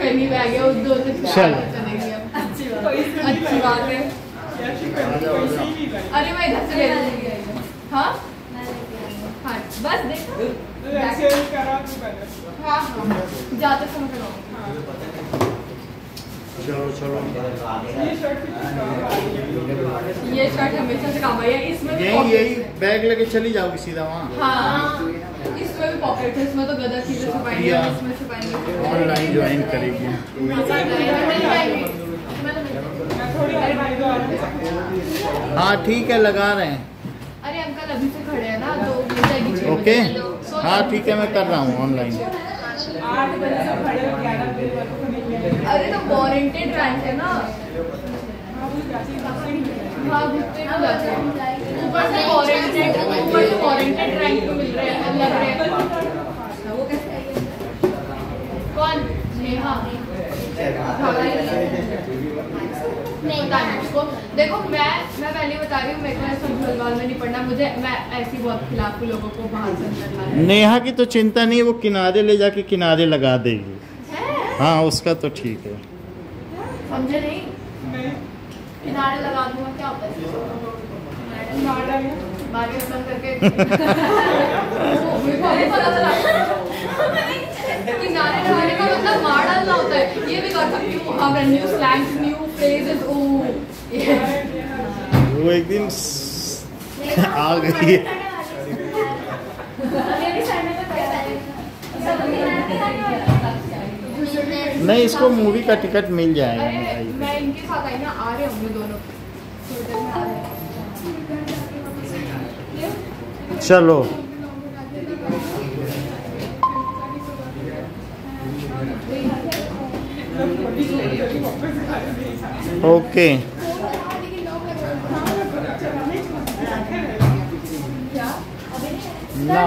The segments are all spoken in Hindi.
पहनी बैग है, उस दोनों चलो चलेगी अब। अच्छी बात है। अरे मैं इधर से ले लूंगी। हाँ हाँ बस देखो हाँ हाँ जाते समय कराऊंगी। चलो चलो ये शर्ट हमेशा से काम आई है। इसमें भी यही pockets यही है। बैग लेके चली जाओगी सीधा वहाँ। हाँ इसमें भी पॉकेट है, इसमें तो गदर चीजें छुपाएंगे और इसमें छुपाएंगे। ऑनलाइन ज्वाइन करेगी। हाँ ठीक है लगा रहे हैं। अरे अंकल अभी से खड़े हैं ना तो मिल जाएगी 6 ओके बजे। हाँ ठीक है मैं कर रहा हूँ ऑनलाइन। अरे तो वारंटेड रैंक है ना। हाँ घुसते ही जाते हैं। ऊपर से वारंटेड रैंक पे मिल रहे हैं, लग रहे हैं। कौन? नेहा। पता नहीं उसको। देखो मैं पहले बता रही हूँ, मेरे को ऐसा भलवाल में नहीं पड़ना। मुझे मैं ऐसी बहुत खिलाफ हूँ लोगों को बाहर से अंदर लाने। नेहा की तो चिंता नहीं, वो किनारे ले जाके किनारे लगा देगी। हाँ उसका तो ठीक है। समझे नहीं? किनारे लगा दूंगा क्या होता है? बाकी बंद करके किनारे लगाने का मतलब मार डालना होता है। ये भी कर सकती हूँ। अब न्यू स्लैंग्स, न्यू फ्रेजेस। वो एक दिन आ गई है। नहीं इसको मूवी का टिकट मिल जाएगा। अरे मैं इनके साथ आई ना, आ रहे होंगे दोनों। चलो ओके ना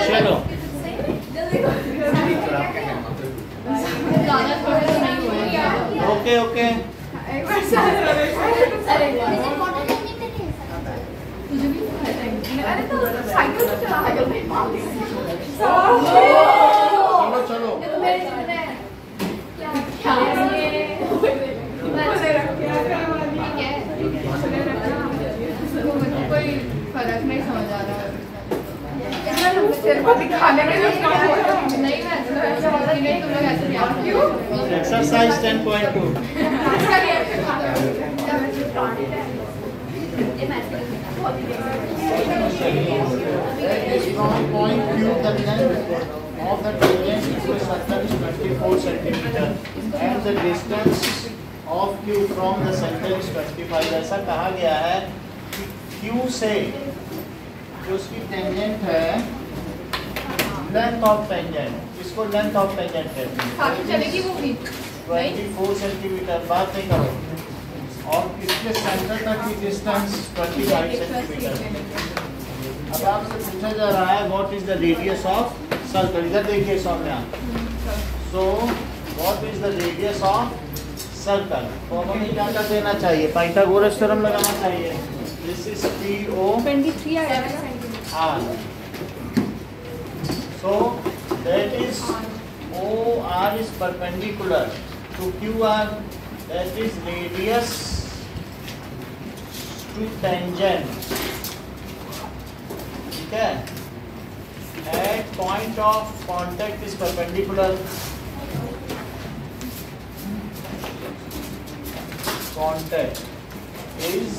चलो ओके ओके अरे तो साइकिल तो चला चलो कोई फर्क नहीं समझ आ रहा दिखाने में नहीं। मैं तुम लोग ऐसे क्यों? Exercise 10.2 from point Q the length of the tangent equal circle is 24 centimeter and the distance of Q from the center is 25। ऐसा कहा गया है कि Q से जो उसकी टेंजेंट है लेंथ ऑफ टेंजेंट, इसको लेंथ ऑफ टेंजेंट कहते हैं। चलेगी वो भी 24 सेंटीमीटर। बात नहीं करो। और इसके सेंटर तक की डिस्टेंस 25 सेंटीमीटर। अब आपसे पूछा जा रहा है what is the radius of circle. इधर देखिए Saumya. So what is the radius of circle. तो हमें क्या कर देना चाहिए? पाइथागोरस थ्योरम लगाना चाहिए। दिस इज PO 23 आया है। So that is OR is perpendicular to QR, that is radius to tangent. ठीक है? At point of contact is perpendicular. Contact is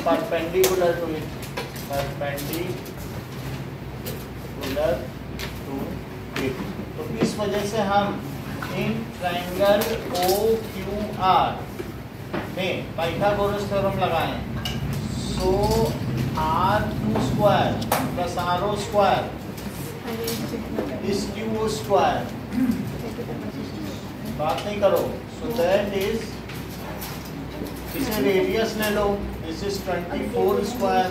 perpendicular to it. Perpendicular to it. तो इस वजह से हम इन ट्रायंगल OQR में पाइथागोरस थ्योरम लगाएं। So R2 square plus RO square is QO square. बात नहीं करो। सो दैट इज, इसे रेडियस ले लो। This is 24 square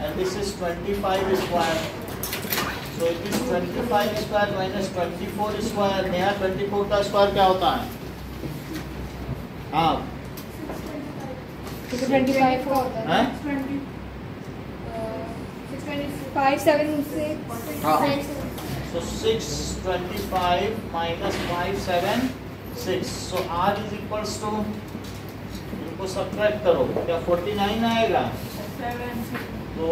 and this is 25 square. So it is 25 square minus 24 square। Neha 24 का स्क्वायर क्या होता है? हाँ 25 का होता है। 5 7 से So 625 minus 5 7 6. So R is equals to, इनको सब्ट्रैक्ट करो, क्या 49 आएगा? तो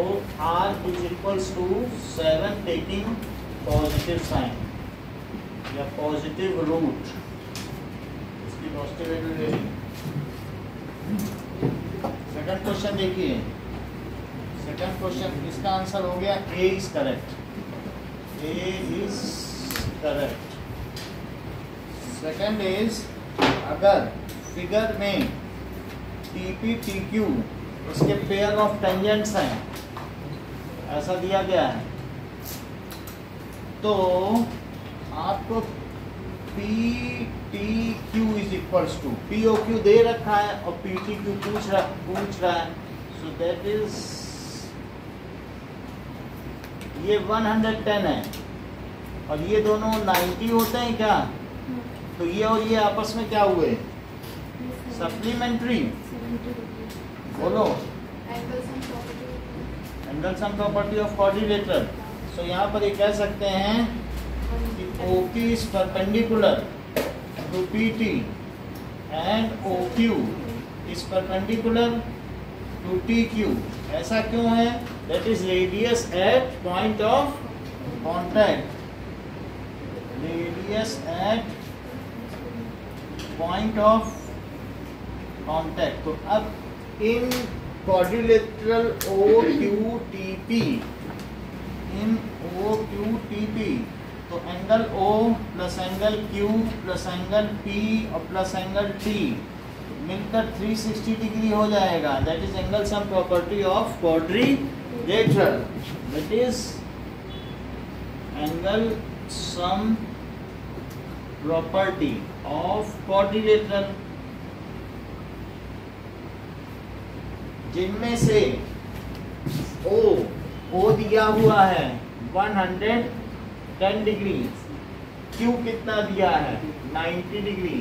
R is equals to 7 taking positive sign या positive root, इसकी पॉजिटिव वैल्यू ले ली। सेकंड क्वेश्चन देखिए, सेकंड क्वेश्चन इसका आंसर हो गया A is correct. A is correct. Second is, अगर फिगर में TP TQ इसके पेयर ऑफ टेंजेंट्स हैं, ऐसा दिया गया है, तो आपको PTQ is equals to, POQ दे रखा है और PTQ पूछ रहा है, सो दैट इज, ये 110 है और ये दोनों 90 होते हैं क्या? तो ये और ये आपस में क्या हुए? सप्लीमेंट्री। बोलो, angle sum property of quadrilateral. So यहाँ पर ये कह सकते हैं कि OQ is perpendicular to PT and OQ is perpendicular to TQ. ऐसा क्यों है? That is radius at point of contact. Radius at point of contact. तो अब in quadrilateral OQTP, in OQTP, तो angle O plus angle Q plus angle P और प्लस एंगल T मिलकर 360 डिग्री हो जाएगा। That is angle sum property of quadrilateral. That is angle sum property of quadrilateral, जिनमें से O दिया हुआ है 110 डिग्री, Q कितना दिया है 90 डिग्री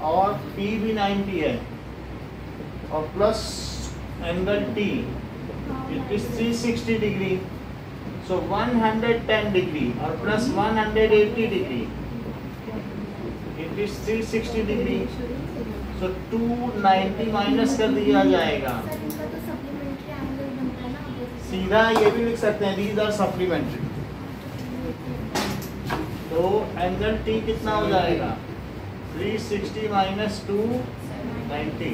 और P भी 90 है और plus angle T it is 360 degree. So 110 degree और plus 180 degree it is 360 degree. So 290 minus कर दिया जाएगा, सीधा ये भी लिख सकते हैं दीज आर सप्लीमेंट्री। तो एंगल T कितना हो जाएगा 360 माइनस 290,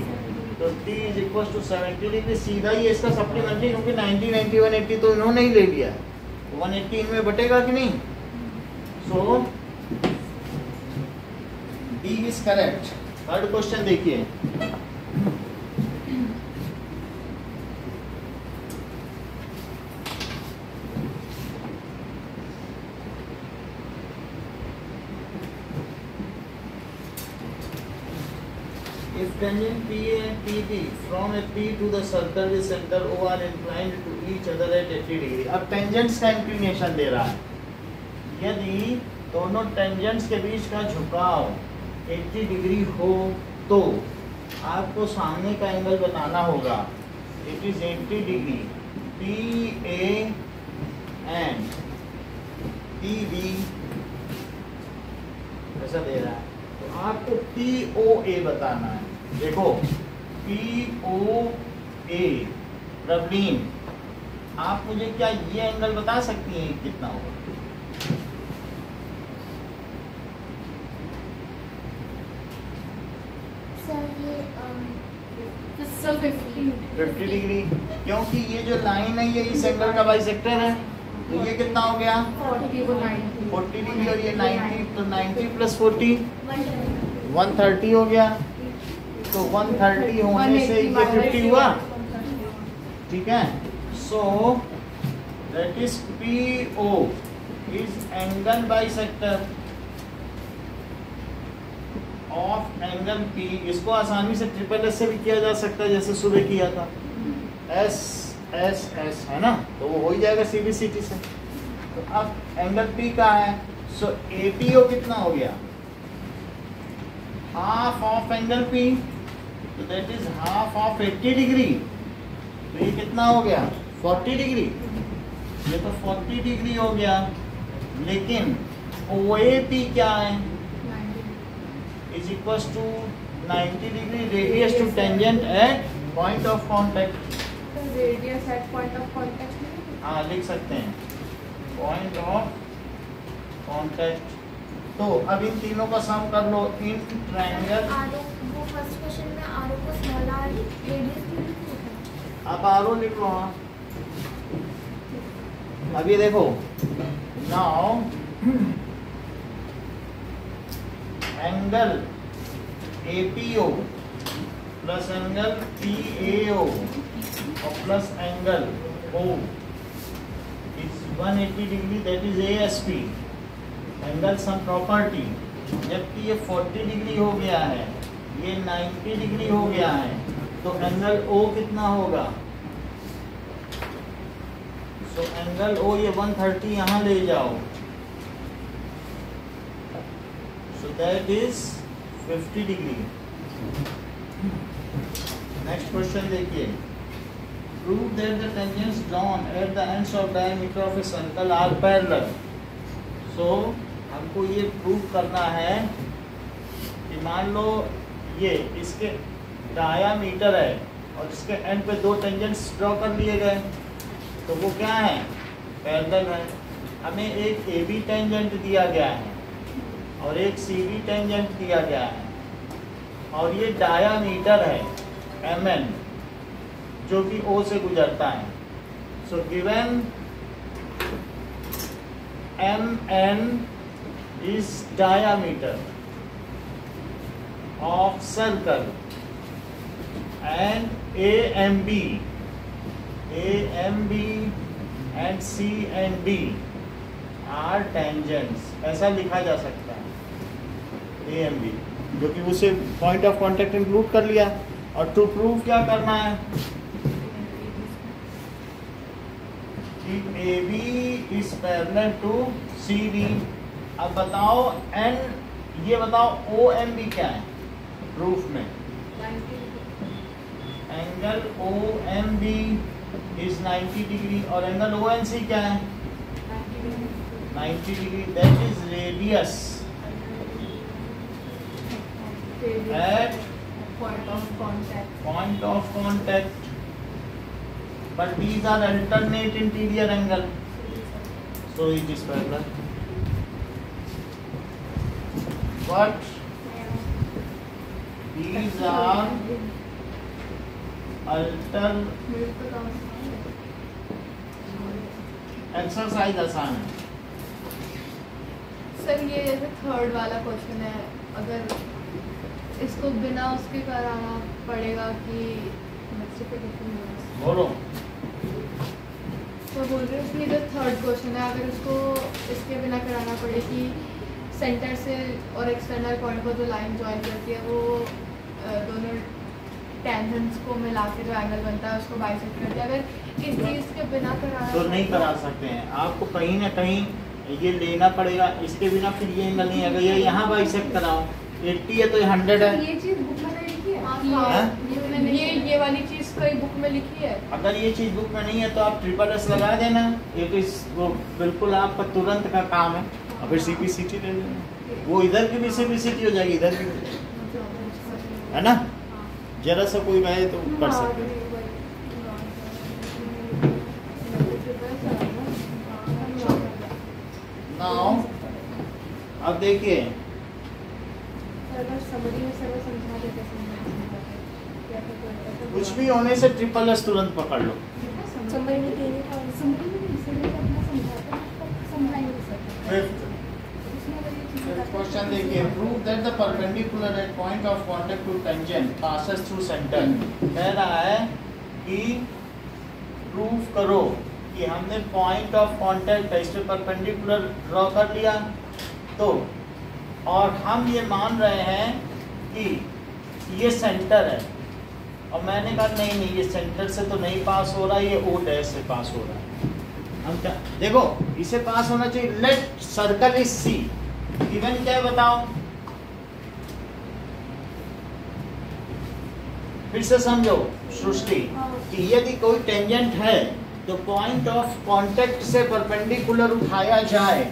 तो T is equal to 70 degree. सीधा ही इसका सप्लीमेंट्री, क्योंकि 90 90 180 तो इन्होंने ही ले लिया है, 180 इनमें बटेगा कि नहीं। सो D is correct. Third question देखिए, if tangent PA and PB from a P to the circle with center O are inclined to each other at 80 degree। अब टेंजेंट्स का इंक्लिनेशन दे रहा है, यदि दोनों टेंजेंट्स के बीच का झुकाव 80 डिग्री हो तो आपको सामने का एंगल बताना होगा। It is 80 degree PA and PB ऐसा दे रहा है, तो आपको POA बताना है। देखो POA, प्रवीण आप मुझे क्या ये एंगल बता सकती हैं कितना होगा? सर 50 डिग्री, क्योंकि ये जो लाइन है ये इस एंगल का बाइसेक्टर है, तो ये कितना हो गया 40 डिग्री और ये 90, तो 90 प्लस 40 130 हो गया। तो 130 होने से ये 50 हुआ, ठीक है। सो that is PO is angle bisector of angle P। इसको आसानी से ट्रिपल एस से भी किया जा सकता है, जैसे सुबह किया था, S S S है ना, तो वो हो ही जाएगा CBCT से। तो अब एंगल P का है, सो APO कितना हो गया, हाफ ऑफ एंगल P तो that is half of 80 degree. तो ये कितना हो गया 40 डिग्री, ये तो 40 डिग्री हो गया। लेकिन OAP क्या है, is equal to 90 degree radius to tangent at point of contact. Radius at point of contact, हाँ लिख सकते हैं पॉइंट ऑफ कॉन्टेक्ट। तो अब इन तीनों का सम कर लो इन ट्रायंगल। वो फर्स्ट क्वेश्चन में आरो को स्मॉल आर रेडियस क्यों लिखा है? अब आरो लिख लो। हाँ अब ये देखो, now angle APO plus angle PAO और plus angle O is 180 degree, that is ASP angle sum property. जबकि ये 40 डिग्री हो गया है, ये 90 डिग्री हो गया है, तो एंगल O कितना होगा? सो एंगल O ये 130 यहाँ ले जाओ, सो that is 50 degree. Next question देखिए, prove that the tangents drawn at the ends of diameter of a circle are parallel। so हमको ये प्रूव करना है कि मान लो ये इसके डायामीटर है और इसके एंड पे दो टेंजेंट्स ड्रॉ कर लिए गए, तो वो क्या है पैरेलल है। हमें एक AB टेंजेंट दिया गया है और एक CD टेंजेंट दिया गया है और ये डायामीटर है MN जो कि O से गुजरता है। So given MN is diameter of circle and AMB and C and D are tangents, ऐसा लिखा जा सकता है AMB, जो कि उसे पॉइंट ऑफ कांटेक्ट इंक्लूड कर लिया। और टू प्रूव क्या करना है कि AB is parallel to CD। अब बताओ ये बताओ OMB क्या है प्रूफ में? एंगल OMB इज 90 डिग्री और एंगल ONC क्या है 90 degree, that is radius at point of contact, but these are alternate interior angle, so it is parallel. But these are exercise आसान है। सर ये जैसे थर्ड वाला क्वेश्चन है, अगर इसको बिना उसके कराना पड़ेगा कि बोलो। तो बोल रहे हैं जो थर्ड क्वेश्चन है, अगर उसको इसके बिना कराना पड़े कि सेंटर से और एक्सटर्नल पॉइंट को जो लाइन जॉइन करती है वो दोनों टेंजेंट्स को मिला के जो एंगल बनता है उसको बाइसेक्ट करती है, अगर इस चीज़ के बिना कराना तो नहीं करा सकते हैं, आपको कहीं ना कहीं ये लेना पड़ेगा, इसके बिना फिर ये एंगल नहीं। अगर ये यहाँ बाइसेक्ट कराओ 80 है तो ये 100 है। ये चीज बुक में नहीं लिखी है? हाँ, ये वाली चीज़ कई बुक में लिखी है। अगर ये चीज़ बुक में नहीं है तो आप SSS लगा देना, ये तो वो बिल्कुल आपका तुरंत का काम है। और फिर CPCT ले लेना, वो इधर की भी CPCT हो जाएगी, इधर की भी, है ना। जरा सा कोई रहे तो कर सकते हैं। नाउ अब देखिए, कुछ भी होने से SSS तुरंत पकड़ लो। क्वेश्चन देखिए, prove that the perpendicular at point of contact to tangent passes through centre. कह रहा है कि प्रूव करो कि हमने पॉइंट ऑफ कांटेक्ट इस पे परपेंडिकुलर ड्रॉ कर लिया, तो और हम ये मान रहे हैं कि ये सेंटर है, और मैंने कहा नहीं ये सेंटर से तो नहीं पास हो रहा, ये O डैश से पास हो रहा है। हम क्या देखो, इसे पास होना चाहिए। Let circle is C, given क्या है बताओ? फिर से समझो सृष्टि कि यदि कोई टेंजेंट है तो पॉइंट ऑफ कांटेक्ट से परपेंडिकुलर उठाया जाए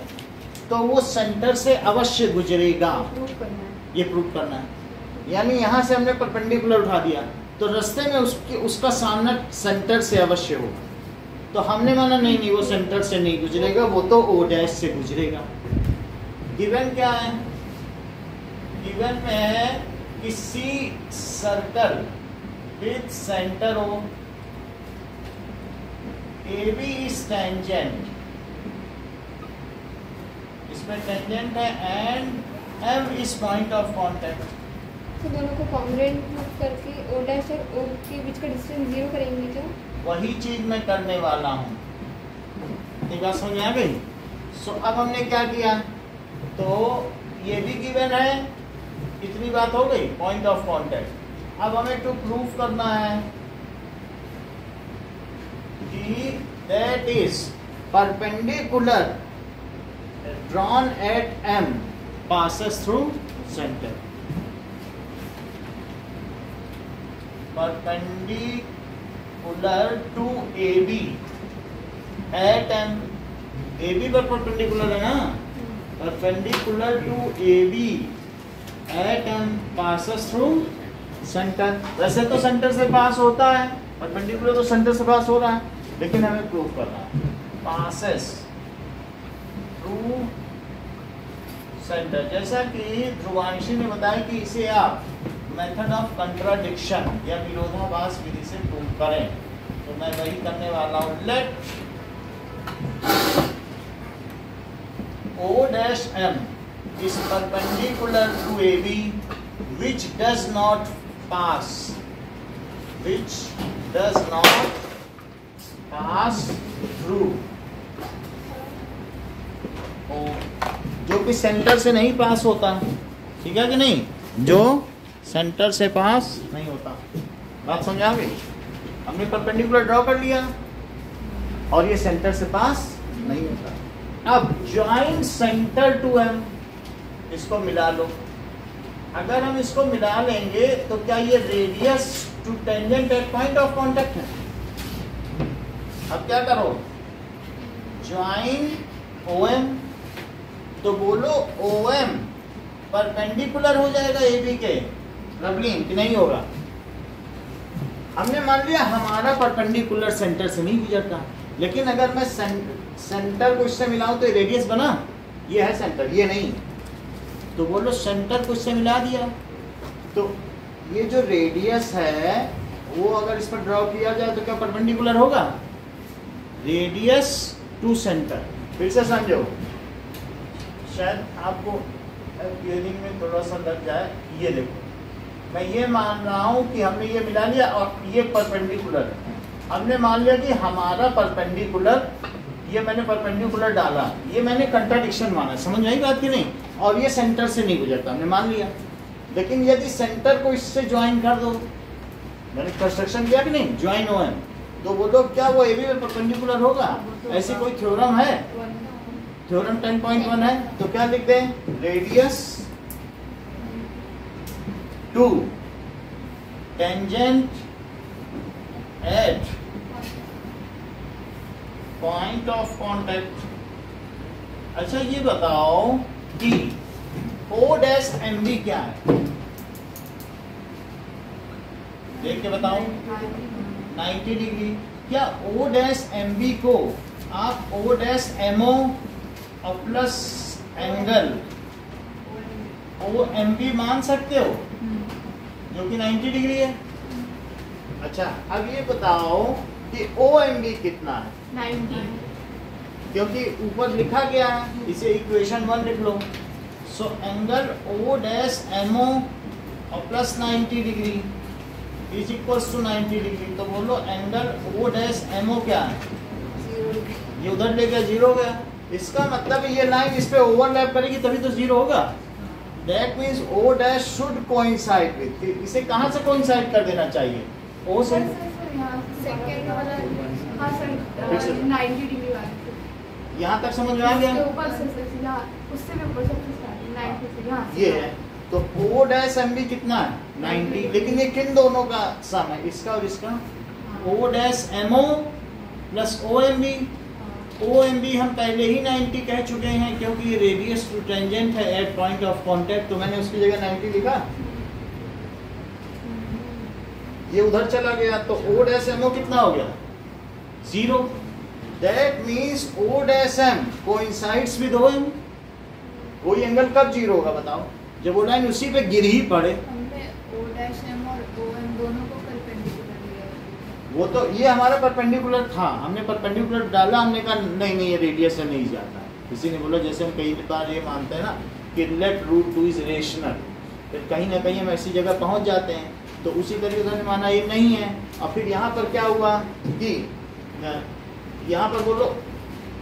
तो वो सेंटर से अवश्य गुजरेगा। प्रूव करना है। ये प्रूव करना है। यानी यहाँ से हमने परपेंडिकुलर उठा दिया तो रास्ते में उसका सामना सेंटर से अवश्य होगा। तो हमने माना नहीं वो सेंटर से नहीं गुजरेगा, वो तो ओ डैश से गुजरेगा। गिवन क्या है? गिवन में है कि C circle with centre O AB is tangent, इसमें टेंजेंट है and M is point of contact। तो दोनों को कॉन्ग्रुएंट प्रूव करके ओ डैश और ओ के बीच का डिस्टेंस 0 करेंगे क्या? वही चीज मैं करने वाला हूँ। ये बात समझ आ गई? सो अब हमने क्या किया, तो ये भी गिवन है, इतनी बात हो गई पॉइंट ऑफ कांटेक्ट। अब हमें टू प्रूव करना है कि that is perpendicular drawn at M passes through center। Perpendicular to AB at M, AB पर perpendicular है ना, perpendicular to AB at M passes through center। वैसे तो सेंटर से पास होता है, परपेंडिकुलर तो सेंटर से पास हो रहा है, लेकिन हमें प्रूव करना है पासेस थ्रू सेंटर। जैसा कि ध्रुवांशी ने बताया कि इसे आप मेथड ऑफ कंट्राडिक्शन या विरोधाभास विधि से प्रूव करें, तो मैं वही करने वाला हूं। Let O dash M is perpendicular to AB which does not pass through O, जो कि सेंटर से नहीं पास होता, ठीक है कि नहीं, जो सेंटर से पास नहीं होता। बात समझ आ गई? हमने परपेंडिकुलर ड्रॉ कर लिया और ये सेंटर से पास नहीं होता। अब ज्वाइन सेंटर टू M, इसको मिला लो। अगर हम इसको मिला लेंगे तो क्या ये radius to tangent at point of contact है? अब क्या करो, ज्वाइन OM, तो बोलो OM परपेंडिकुलर हो जाएगा AB के, रबलिन कि नहीं होगा? हमने मान लिया हमारा परपेंडिकुलर सेंटर से नहीं गुजरता, लेकिन अगर मैं सेंटर को इससे मिलाऊं तो रेडियस बना, ये है सेंटर, ये नहीं, तो बोलो सेंटर को इससे मिला दिया तो ये जो रेडियस है वो अगर इस पर ड्रॉ किया जाए तो क्या परपेंडिकुलर होगा? Radius to centre. फिर से समझो, शायद आपको क्लियरिंग में थोड़ा सा लग जाए। ये देखो, मैं ये मान रहा हूँ कि हमने ये मिला लिया और ये परपेंडिकुलर है। हमने मान लिया कि हमारा परपेंडिकुलर, ये मैंने परपेंडिकुलर डाला, ये मैंने कंट्राडिक्शन माना। समझ आई बात कि नहीं? और ये सेंटर से नहीं गुजरता, हमने मान लिया। लेकिन यदि सेंटर को इससे ज्वाइन कर दो, मैंने कंस्ट्रक्शन किया कि नहीं, ज्वाइन OM, तो बोलो क्या वो AB में परपेंडिकुलर होगा? ऐसी कोई थ्योरम है? थ्योरम 10.1 है, तो क्या लिख दें? Radius to tangent at point of contact. अच्छा ये बताओ कि O डैश MB क्या है? देख के बताओ। 90 डिग्री। क्या O डैश MB को आप O डैश MO और प्लस एंगल OMB मान सकते हो, जो कि 90 डिग्री है? अच्छा अब ये बताओ कि OMB कितना है? 90, क्योंकि ऊपर लिखा गया है, इसे इक्वेशन 1 लिख लो। So angle O dash MO और plus 90 degree is equals to 90 degree. तो बोलो एंगल O डैश MO क्या है? ये उधर ले गया, 0 हो गया। इसका मतलब ये लाइन इस पे ओवरलैप करेगी तभी तो 0 होगा। That means O dash should coincide with, इसे कहाँ से कोइंसाइड कर देना चाहिए? O से। सेकंड वाला, हाँ सर, 90 डिग्री वाला। यहाँ तक समझ में आ गया? ऊपर से यहाँ, उससे भी ऊपर से 90 से यहाँ। ये है तो O डैश एम बी कितना है 90, लेकिन ये किन दोनों का सम है, इसका और इसका, O dash M O plus O M B. O M B हम पहले ही 90 कह चुके हैं क्योंकि ये रेडियस टू टेंजेंट है एट पॉइंट ऑफ कांटेक्ट, तो मैंने उसकी जगह 90 लिखा, ये उधर चला गया तो O डैश एम ओ कितना हो गया 0। That means O dash M coincides with O M. कोई एंगल कब 0 होगा बताओ, जब वो लाइन उसी पे गिर ही पड़े। हमने O डैश एम और O एम दोनों को परपेंडिकुलर लिया। वो तो ये हमारा परपेंडिकुलर था, हमने परपेंडिकुलर डाला, हमने कहा नहीं नहीं ये रेडियस से नहीं जाता है। किसी ने बोला जैसे हम कई बार ये मानते हैं ना कि लेट रूट 2 इज रेशनल, फिर कहीं ना कहीं हम ऐसी जगह पहुंच जाते हैं, तो उसी तरीके से हमने माना ये नहीं है। और फिर यहाँ पर क्या हुआ कि यहाँ पर बोलो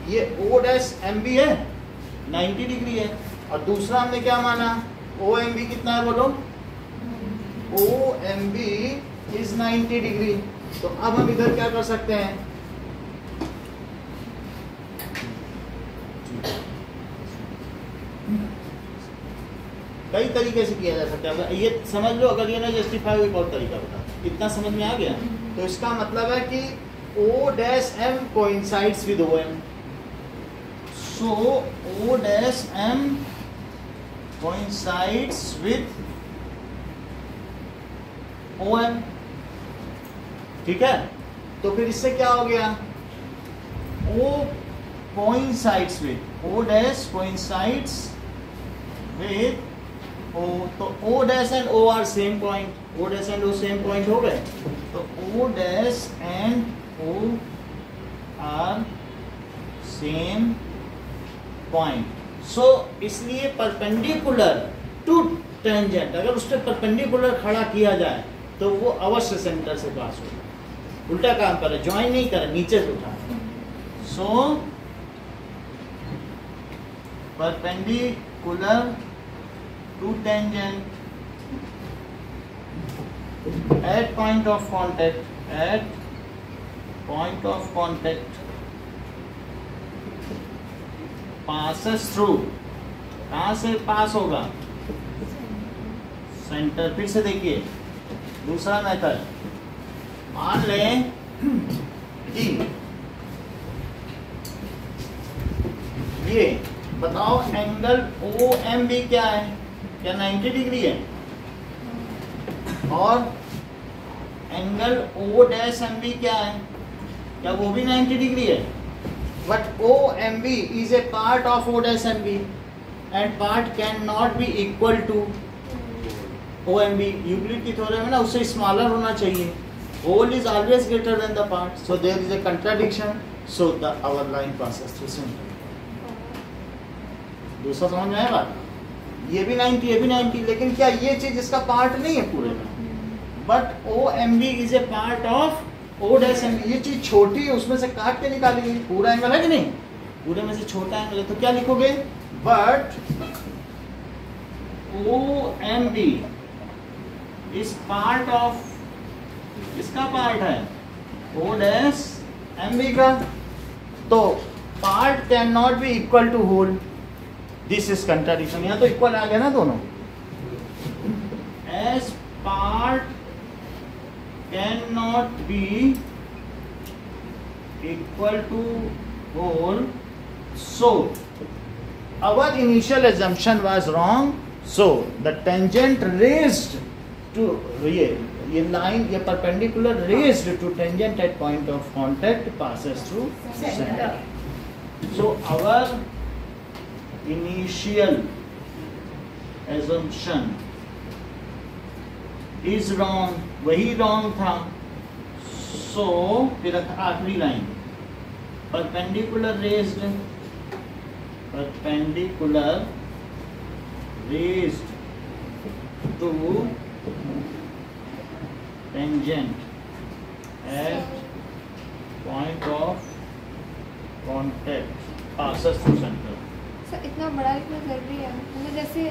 ये O डैश एम बी है 90 डिग्री है, और दूसरा हमने क्या माना ओ एम बी कितना है बोलो, O M B is 90 degree. तो अब हम इधर क्या कर सकते हैं, कई तरीके से किया जा सकता है, अगर ये समझ लो, अगर ये ना जस्टिफाई हुई बहुत तरीका बता, इतना समझ में आ गया। तो इसका मतलब है कि O dash M coincides with O M, so O dash M coincides with OM, ठीक है। तो फिर इससे क्या हो गया, O coincides with O dash coincides with O, तो O dash and O are same point, O dash and O same point हो गए, तो O dash and O are same point। सो इसलिए परपेंडिकुलर टू टेंजेंट, अगर उस पर परपेंडिकुलर खड़ा किया जाए तो वो अवश्य सेंटर से पास होगा। उल्टा काम करे, ज्वाइन नहीं करे, नीचे से उठा। So perpendicular to tangent at point of contact, at point of contact passes through, कहाँ से पास होगा सेंटर। फिर से देखिए दूसरा मेथड, मान लें कि ये बताओ एंगल ओ एम बी क्या है, क्या 90 डिग्री है, और angle O dash M B क्या है, क्या वो भी 90 डिग्री है। But OMB is a part of O dash MB and part cannot be equal to OMB. Euclid की थ्योरम है ना, उससे स्मॉलर होना चाहिए। Whole is always greater than the part, so there is a contradiction. So the our line passes through center. दूसरा समझ में आया बात, ये भी 90 ये भी 90, लेकिन क्या ये चीज इसका पार्ट नहीं है पूरे में। But OMB is a part of O dash M, ये चीज छोटी है उसमें से काट के निकालेंगे, पूरा एंगल है कि नहीं, पूरे में से छोटा एंगल है, तो क्या लिखोगे, but OMB is part of, इसका पार्ट है O डैश एम बी का, तो part can not be equal to whole, this is contradiction. यहाँ तो इक्वल आ गया ना दोनों, as part cannot be equal to whole, so our initial assumption was wrong, so the tangent raised to ये line, ये perpendicular raised to tangent at point of contact passes through center. So our initial assumption is wrong, वही रॉन्ग था। सो फिर आखिरी line, perpendicular raised, perpendicular raised to tangent at point of contact passes through centre. Sir इतना बड़ा लिखना जरूरी है, मतलब जैसे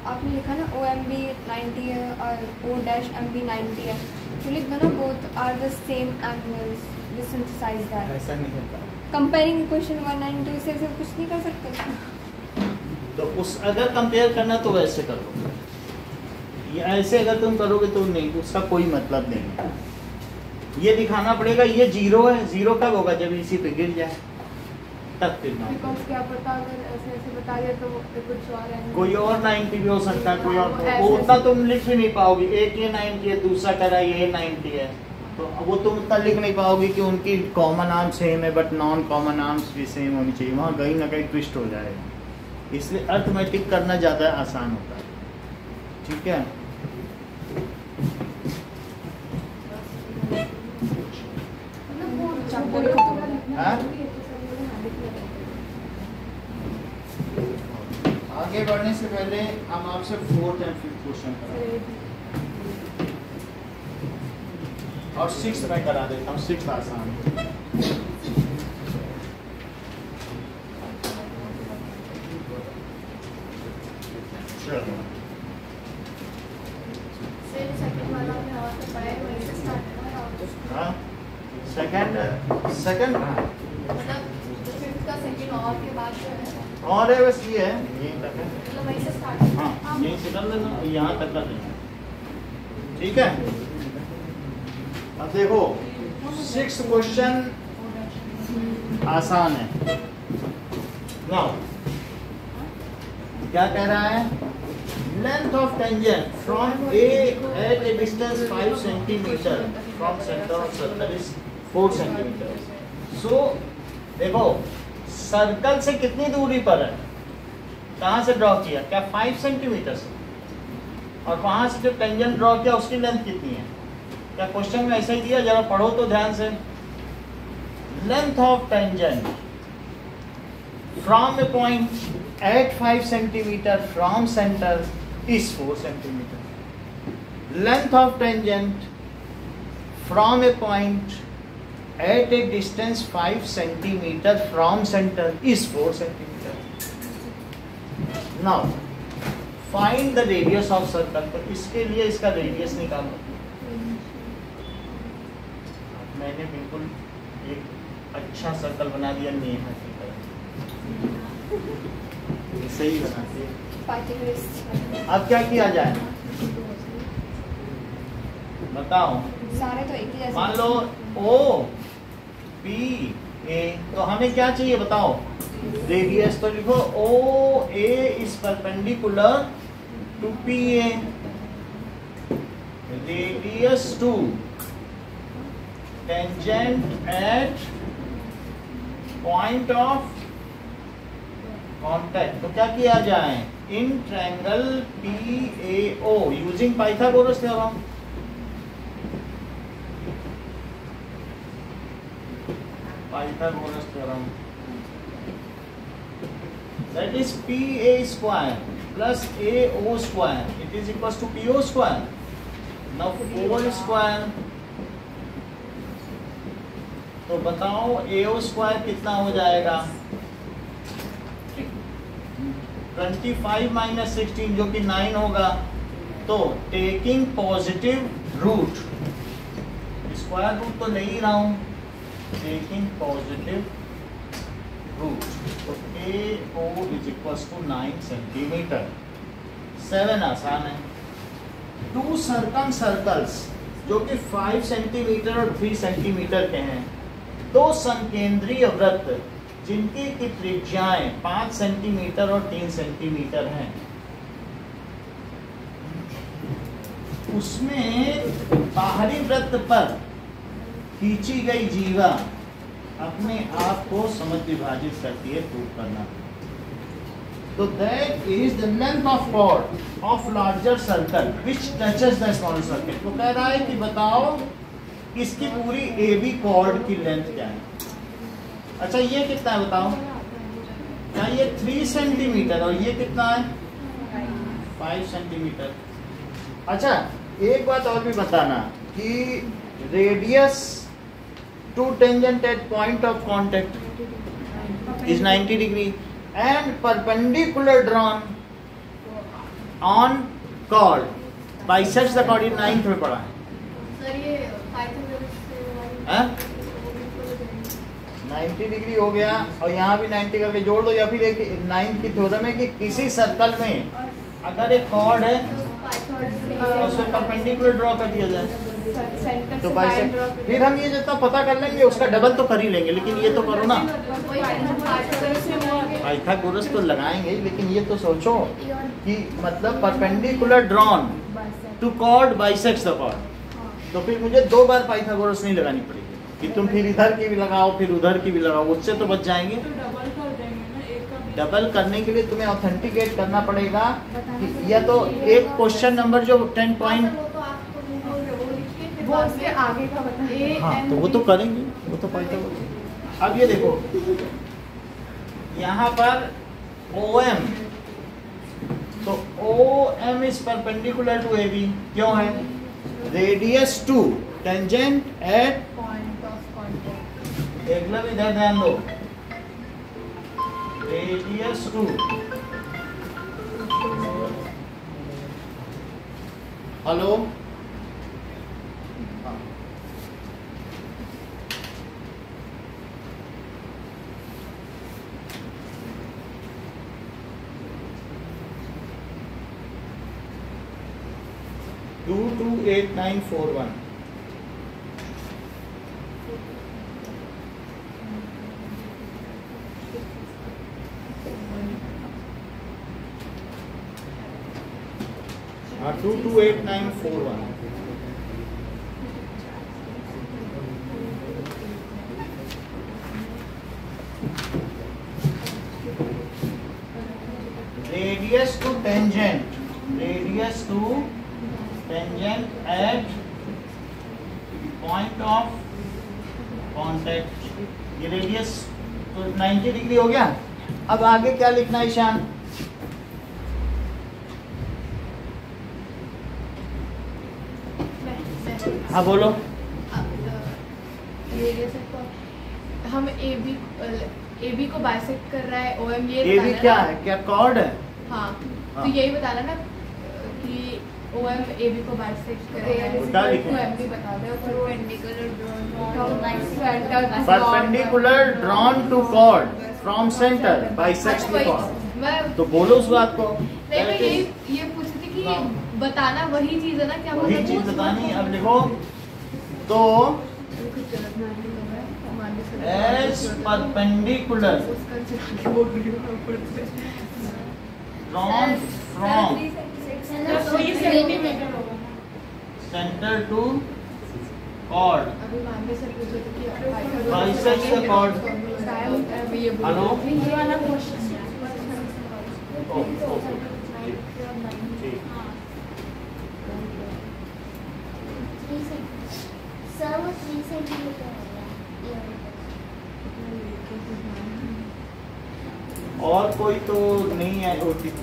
आपने लिखा ना ओ एम बी 90 है और ओ डैश एम बी 90 है, तो लिख दो ना both are the same angles, we synthesise that. ऐसा नहीं होता, कंपेयरिंग इक्वेशन 192 से कुछ नहीं कर सकते। तो उस अगर कंपेयर करना तो वैसे कर लो, ये ऐसे अगर तुम करोगे तो नहीं, उसका कोई मतलब नहीं है। ये दिखाना पड़ेगा ये 0 है, 0 कब होगा जब इसी पे गिर जाए, तब फिर बिकॉज क्या पता अगर ऐसे ऐसे बता दिया तो कुछ और है, कोई और 90 भी हो सकता है, कोई और ऐसे- वो उतना तुम लिख भी नहीं पाओगी। एक ये 90 है, दूसरा कह रहा है ये 90 है, तो वो तुम उतना लिख नहीं पाओगी कि उनकी कॉमन आर्म सेम है बट नॉन कॉमन आर्म्स भी सेम होनी चाहिए। वहाँ कहीं ना कहीं ट्विस्ट हो जाएगा, इसलिए अर्थमेटिक करना ज़्यादा आसान होता है। ठीक है, हाँ? आगे बढ़ने से पहले हम आपसे 4th and 5th क्वेश्चन करेंगे और 6th में करा देता हूँ। 6th आसान है। चलो सेकंड वाला में और तो पढ़ाई वहीं से स्टार्ट करना है। हाँ, सेकंड मतलब फिफ्थ का सेकंड और के बाद जो है और है, बस ये है, यहीं तक है। मतलब वहीं से स्टार्ट हाँ, यहीं से कर लेना, यहाँ तक कर लेना। ठीक है, अब देखो 6th क्वेश्चन आसान है। नाउ क्या कह रहा है? Length of tangent from A at a distance 5 centimetre from centre of circle is 4 centimetre. So देखो सर्कल से कितनी दूरी पर है, कहाँ से ड्रॉ किया? क्या 5 सेंटीमीटर से? और वहां से जो टेंजेंट ड्रॉ किया उसकी लेंथ कितनी है? क्या क्वेश्चन में ऐसा ही दिया? जरा पढ़ो तो ध्यान से। Length of tangent from a point at 5 centimetre from centre is 4 centimeter. Length of tangent from a point at a distance 5 centimeter from center is 4 centimeter. Now find the radius of circle. तो इसके लिए इसका रेडियस निकालो। मैंने बिल्कुल एक अच्छा सर्कल बना दिया नेहा की तरह, सही बनाते हैं। अब क्या किया जाए बताओ? सारे तो एक ही जैसे। मान लो O P A, तो हमें क्या चाहिए बताओ? रेडियस। तो लिखो O A is perpendicular to P A, radius to tangent at point of contact. तो क्या किया जाए? In triangle PAO using Pythagoras theorem. Pythagoras theorem that is PA square plus AO square it is equals to PO square. Now 4 square, तो बताओ AO स्क्वायर कितना हो जाएगा? 25 माइनस 16 जो कि 9 होगा। तो taking positive root, square root तो ले ही रहा हूं, टेकिंग पॉजिटिव रूट, तो AO is equals to 9 centimetre. 7 आसान है। 2 सर्कम सर्कल्स जो कि 5 सेंटीमीटर और 3 सेंटीमीटर के हैं, 2 संकेंद्रीय वृत्त जिनकी की त्रिज्याएं 5 सेंटीमीटर और 3 सेंटीमीटर हैं, उसमें बाहरी वृत्त पर खींची गई जीवा अपने आप को समद्विभाजित विभाजित करती है। प्रूव करना। तो that is the length of chord of larger circle which touches the smaller circle. तो कह रहा है कि बताओ इसकी पूरी AB कॉर्ड की लेंथ क्या है? अच्छा ये कितना है बताओ? क्या ये 3 सेंटीमीटर और ये कितना है? 5 सेंटीमीटर। अच्छा एक बात और भी बताना कि radius to tangent at point of contact is 90 degree and perpendicular drawn on chord bisects the chord, 9th में पढ़ा है। सर ये पाइथागोरस से हाँ? 90 डिग्री हो गया और यहाँ भी 90 करके जोड़ दो। या फिर एक 9th की थ्योरम है कि किसी सर्कल में अगर एक कॉर्ड है उसमें परपेंडिकुलर ड्रॉ कर दिया जाए सेंटर तो से बाई लाइन ड्रॉ करें। फिर हम ये जितना पता कर लेंगे उसका डबल तो कर ही लेंगे, लेकिन ये तो करो ना। पाइथागोरस तो लगाएंगे, लेकिन ये तो सोचो कि मतलब perpendicular drawn to chord bisects the chord, तो फिर मुझे 2 बार पाइथागोरस नहीं लगानी पड़ेगी कि तुम फिर इधर की भी लगाओ फिर उधर की भी लगाओ, उससे तो बच जाएंगे। डबल करने के लिए तुम्हें ऑथेंटिकेट करना पड़ेगा कि या तो एक क्वेश्चन नंबर जो 10 पॉइंट, वो उसके आगे का बताइए। हाँ तो वो तो करेंगे, वो तो पाइथागोरस। अब ये देखो यहाँ पर OM, तो OM is perpendicular to AB, क्यों है? Radius to tangent at, point of contact. Eklav इधर ध्यान दो, रेडियस टू हेलो 228941. हाँ 228941. Radius to tangent, radius to tangent at point of contact. ये रेडियस तो 90 डिग्री हो गया. अब आगे क्या लिखना है ईशान? हाँ बोलो. हम AB को बाइसेक्ट कर रहा है, OM ये AB क्या है? क्या कॉर्ड है? हाँ हाँ. तो यही बताना ना कि OM AB को बाइसेक्ट कर रहा है, बता लिखो. OM भी बता दे और perpendicular drawn to chord from centre bisects the chord. मैं तो बोलो उस बात को. नहीं, मैं ये पूछ रही थी कि हाँ. बताना वही चीज है ना, क्या वही चीज बतानी. अब लिखो तो as perpendicular drawn from center to chord अभी मांगे सर पूछे थे कि bisects the chord. हेलो. ये वाला क्वेश्चन सर वो 3 सेंटीमीटर और कोई तो नहीं है OTP.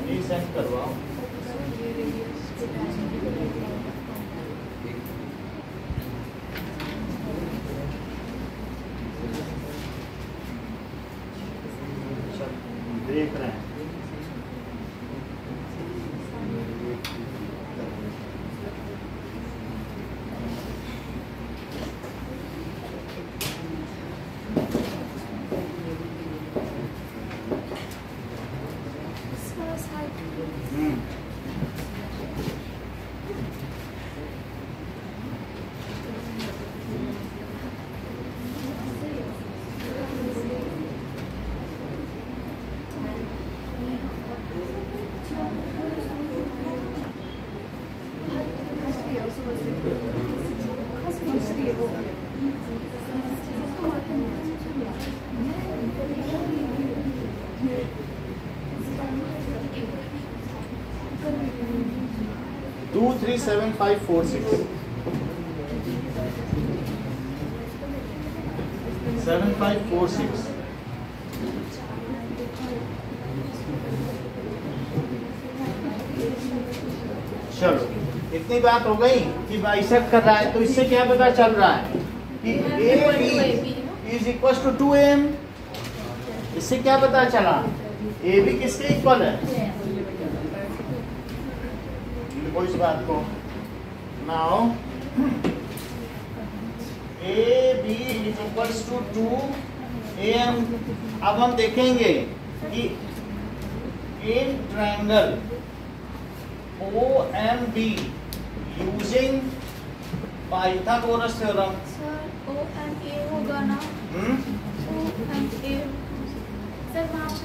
ये सेंड करवाओ. देख रहे हैं. Two, 3, 7, 5, 4, 6. 7, 5, 4, 6. चलो इतनी बात हो गई कि बाइसेक्ट कर रहा है. तो इससे क्या पता चल रहा है कि AB is equal to 2AM. इससे क्या पता चला? AB किसके इक्वल है? लिखो इस बात को. Now AB is equal to 2AM. अब हम देखेंगे कि in triangle OMB using Pythagoras theorem. Sir OMA होगा ना? OMA सर वहाँ पे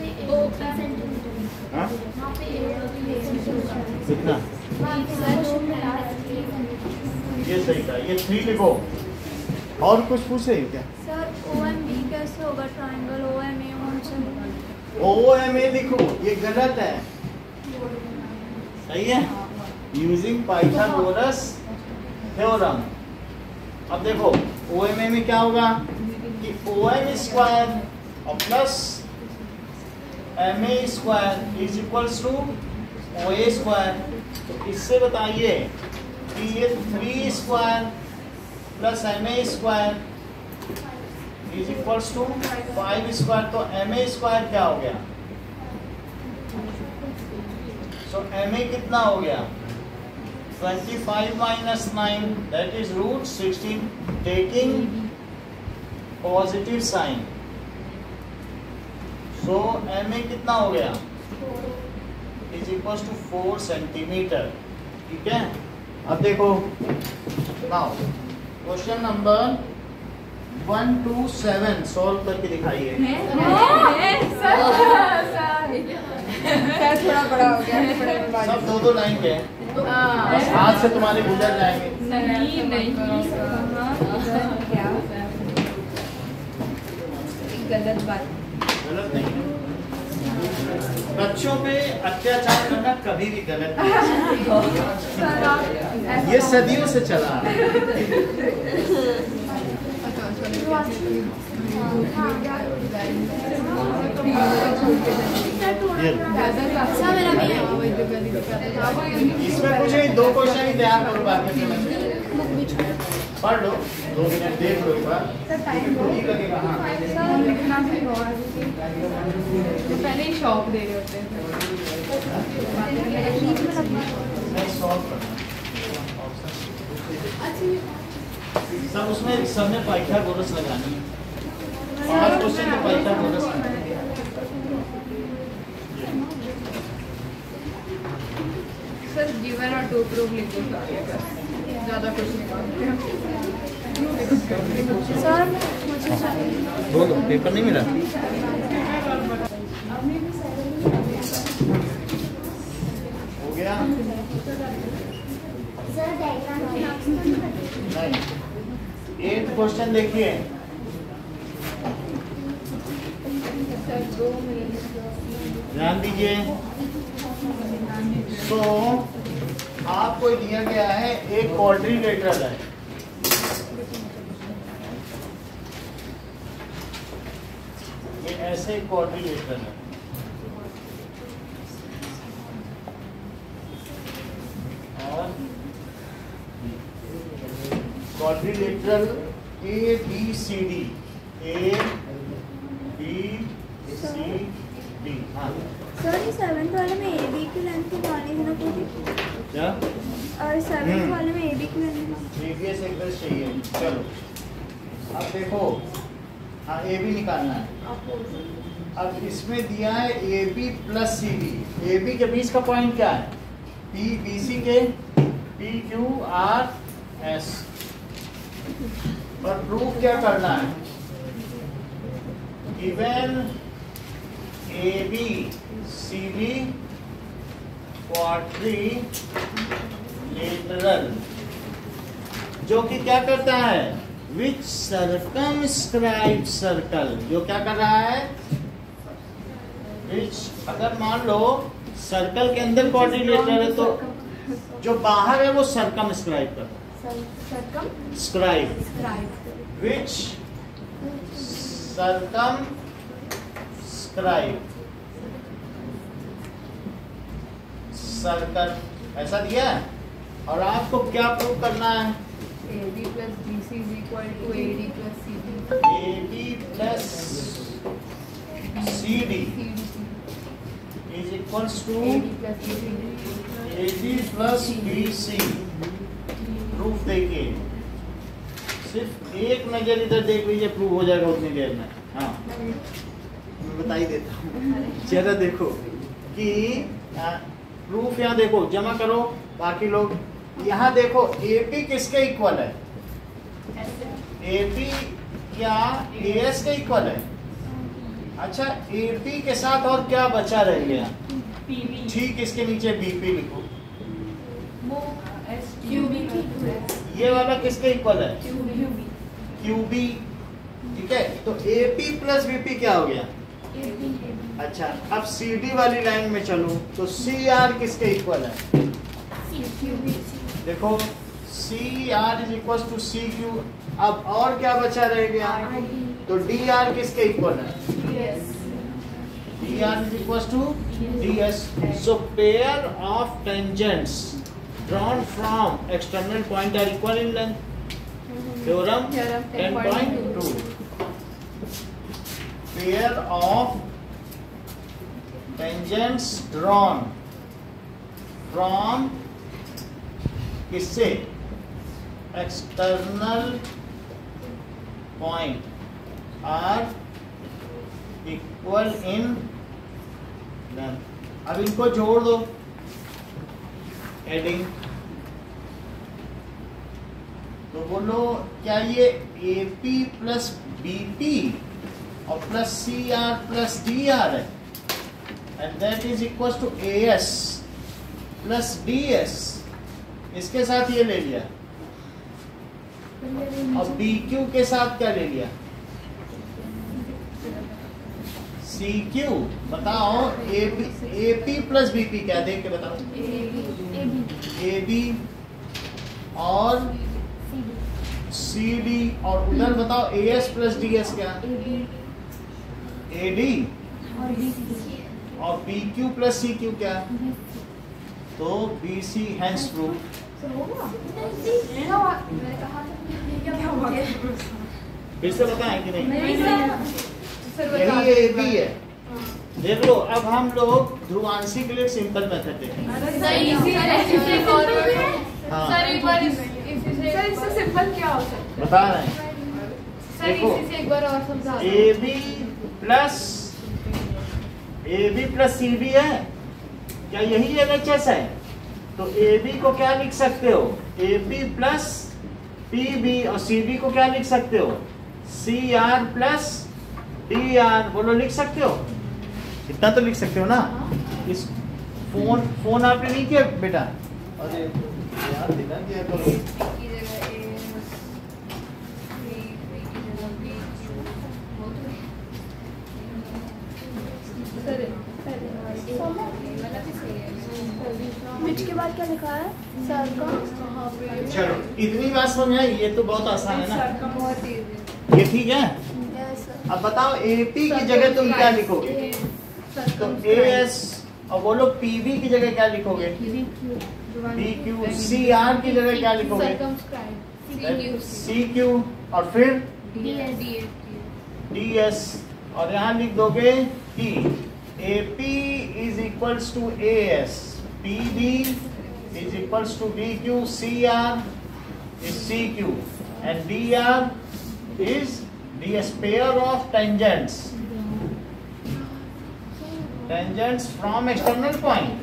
सेंटीमीटर हाँ? वहाँ पे कितना? ये सही था, ये 3 लिखो। और कुछ पूछे क्या? सर OMB कैसे होगा ट्राइंगल OMA OMA लिखो, ये गलत है। सही है? Using Pythagoras theorem. अब देखो OMA में क्या होगा कि OM स्क्वायर और plus MA square is equals to OA square. तो इससे बताइए कि ये 3 square plus MA square is equals to 5 square. तो MA स्क्वायर क्या हो गया? सो MA कितना हो गया? 25 minus 9 that is root 16 taking positive sign. So MA कितना हो गया? is equals to 4 centimeter. ठीक है? अब देखो now question number 1 to 7 solve करके दिखाइए। सर थोड़ा बड़ा हो गया, बड़े में बात। सब 2-2 लाइन के हैं, बस हाथ से तुम्हारे गुजर जाएंगे। नहीं क्या गलत बात। गलत नहीं है। बच्चों पे अत्याचार करना कभी भी गलत नहीं है। ये सदियों से चला आ रहा है। इसमें कुछ नहीं, 2 क्वेश्चन ही तैयार करो, बाकी पढ़ लो, 2 मिनट देख लो एक बार। ठीक लगेगा। हाँ पहले ही शॉक दे रहे होते हैं। नहीं, सॉल्व करना सब उसमें, सब में पाइथागोरस लगानी है। 5 क्वेश्चन तो पाइथागोरस लगानी है। सर गिवन और टू प्रूफ लिखो, ज़्यादा कुछ नहीं मांगते। सर मुझे चाहिए दो पेपर नहीं मिला? हो गया? सर डायग्राम नहीं। 8 क्वेश्चन देखिए। ध्यान दीजिए। तो आपको दिया गया है एक क्वाड्रिलेटरल है। ये ऐसे क्वाड्रिलेटरल है। और क्वाड्रिलेटरल ABCD ABCD। हाँ सर ये 7th वाले में AB की लेंथ की कहानी है ना पूरी, क्या? और 7th वाले में AB की लेंथ है। प्रीवियस एड्रेस चाहिए। चलो अब देखो, हाँ AB निकालना है। अब इसमें दिया है AB प्लस CD। AB के बीच का पॉइंट क्या है? BC के PQRS। पर प्रूफ क्या करना है? गिवन ABCD क्वाड्रिलेटरल, जो कि क्या करता है? विच सर्कमस्क्राइब सर्कल, जो क्या कर रहा है? विच, अगर मान लो सर्कल के अंदर क्वाड्रिलेटरल है तो जो बाहर है वो सर्कमस्क्राइब कर, स्क्राइब, विच सर्कमस्क्राइब सर्कल, ऐसा दिया है। और आपको क्या प्रूव करना है? AB plus BC is equal to AD plus CD. AD plus CD is equals to AD plus BC. AD plus BC। Proof देखिए, सिर्फ एक नजर इधर देख लीजिए, प्रूफ हो जाएगा उतनी देर में। हाँ मैं बता ही देता हूँ, जरा देखो। कि प्रूफ यहाँ देखो, जमा करो बाकी लोग। यहाँ देखो AP किसके इक्वल है? AP क्या AS के इक्वल है? अच्छा, AP के साथ और क्या बचा रह गया? ठीक इसके नीचे BP लिखो। ये वाला किसके इक्वल है? QB। ठीक है, तो AP प्लस BP क्या हो गया? अच्छा, अब CD वाली लाइन में चलो तो CR किसके इक्वल है? देखो CR is equal to CQ। अब और क्या बचा रह गया? तो DR किसके इक्वल है? DR is equals to DS. So pair of tangents drawn from external point are equal in length. Theorem 10.2. Pair of tangents drawn from किससे? External point are equal in length. अब इनको जोड़ दो, एडिंग। तो बोलो क्या ये AP प्लस BP और प्लस CR प्लस DR है, and that is equal to AS plus DS। इसके साथ ये ले लिया, और BQ के साथ क्या ले लिया? CQ। बताओ AP प्लस BP क्या? देख के बताओ। AB और CD, और उधर बताओ AS प्लस DS क्या? AD और BQ प्लस CQ क्या? तो BC हैंस प्रूफ। फिर से बताएं कि नहीं? यही AB है। देख लो, अब हम लोग ध्रुवांशी के लिए सिंपल मेथड देखेंगे। इससे सिंपल क्या हो सकता है? बता रहे हैं। सर इसी से एक बार और समझा। AB प्लस CD है क्या? यही LHS है। तो AB को क्या लिख सकते हो? AB प्लस PB, और CD को क्या लिख सकते हो? CR plus DR। बोलो, लिख सकते हो? इतना तो लिख सकते हो ना? इस फोन आपने नहीं किया बेटा? अरे यार, दिला दिया करो। मिच के बाद क्या लिखा है? सर्कम। चलो, इतनी बात समझ आई? ये तो बहुत आसान है ना, बहुत इजी। ये ठीक है। अब बताओ AP की जगह तुम क्या लिखोगे? तो AS, और बोलो PB की जगह क्या लिखोगे? BQ। CR की जगह क्या लिखोगे? CQ, और फिर DS, और यहाँ लिख दोगे कि AP is equals to AS, PB is equals to BQ, CR is CQ, and DR is DS. Pair of tangents from external point.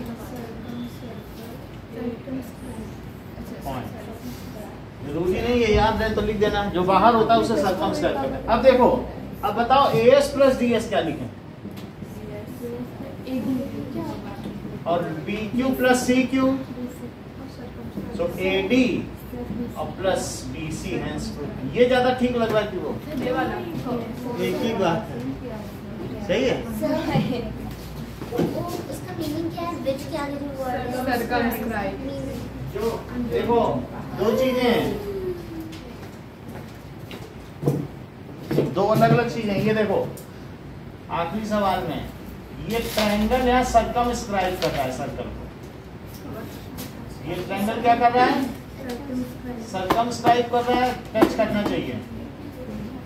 जरूरी नहीं है याद रहे तो लिख देना, जो बाहर होता है उसे सर्कमस्क्राइब करना है। अब देखो, अब बताओ AS प्लस DS क्या लिखें? और BQ प्लस CQ, सो AD और प्लस BC हैंस प्रूफ। ये ज्यादा ठीक लग रहा है कि वो एक ही बात है? सही है। उसका मीनिंग क्या है? विच क्या सर्कमस्क्राइब। जो देखो, दो चीजें हैं, दो अलग अलग चीजें। ये देखो, आखिरी सवाल में ये ट्रायंगल यहाँ सर्कमस्क्राइब कर रहा है सर्कल को। ये ट्रायंगल क्या कर रहा है? सर्कमस्क्राइब कर रहा है। टच करना चाहिए।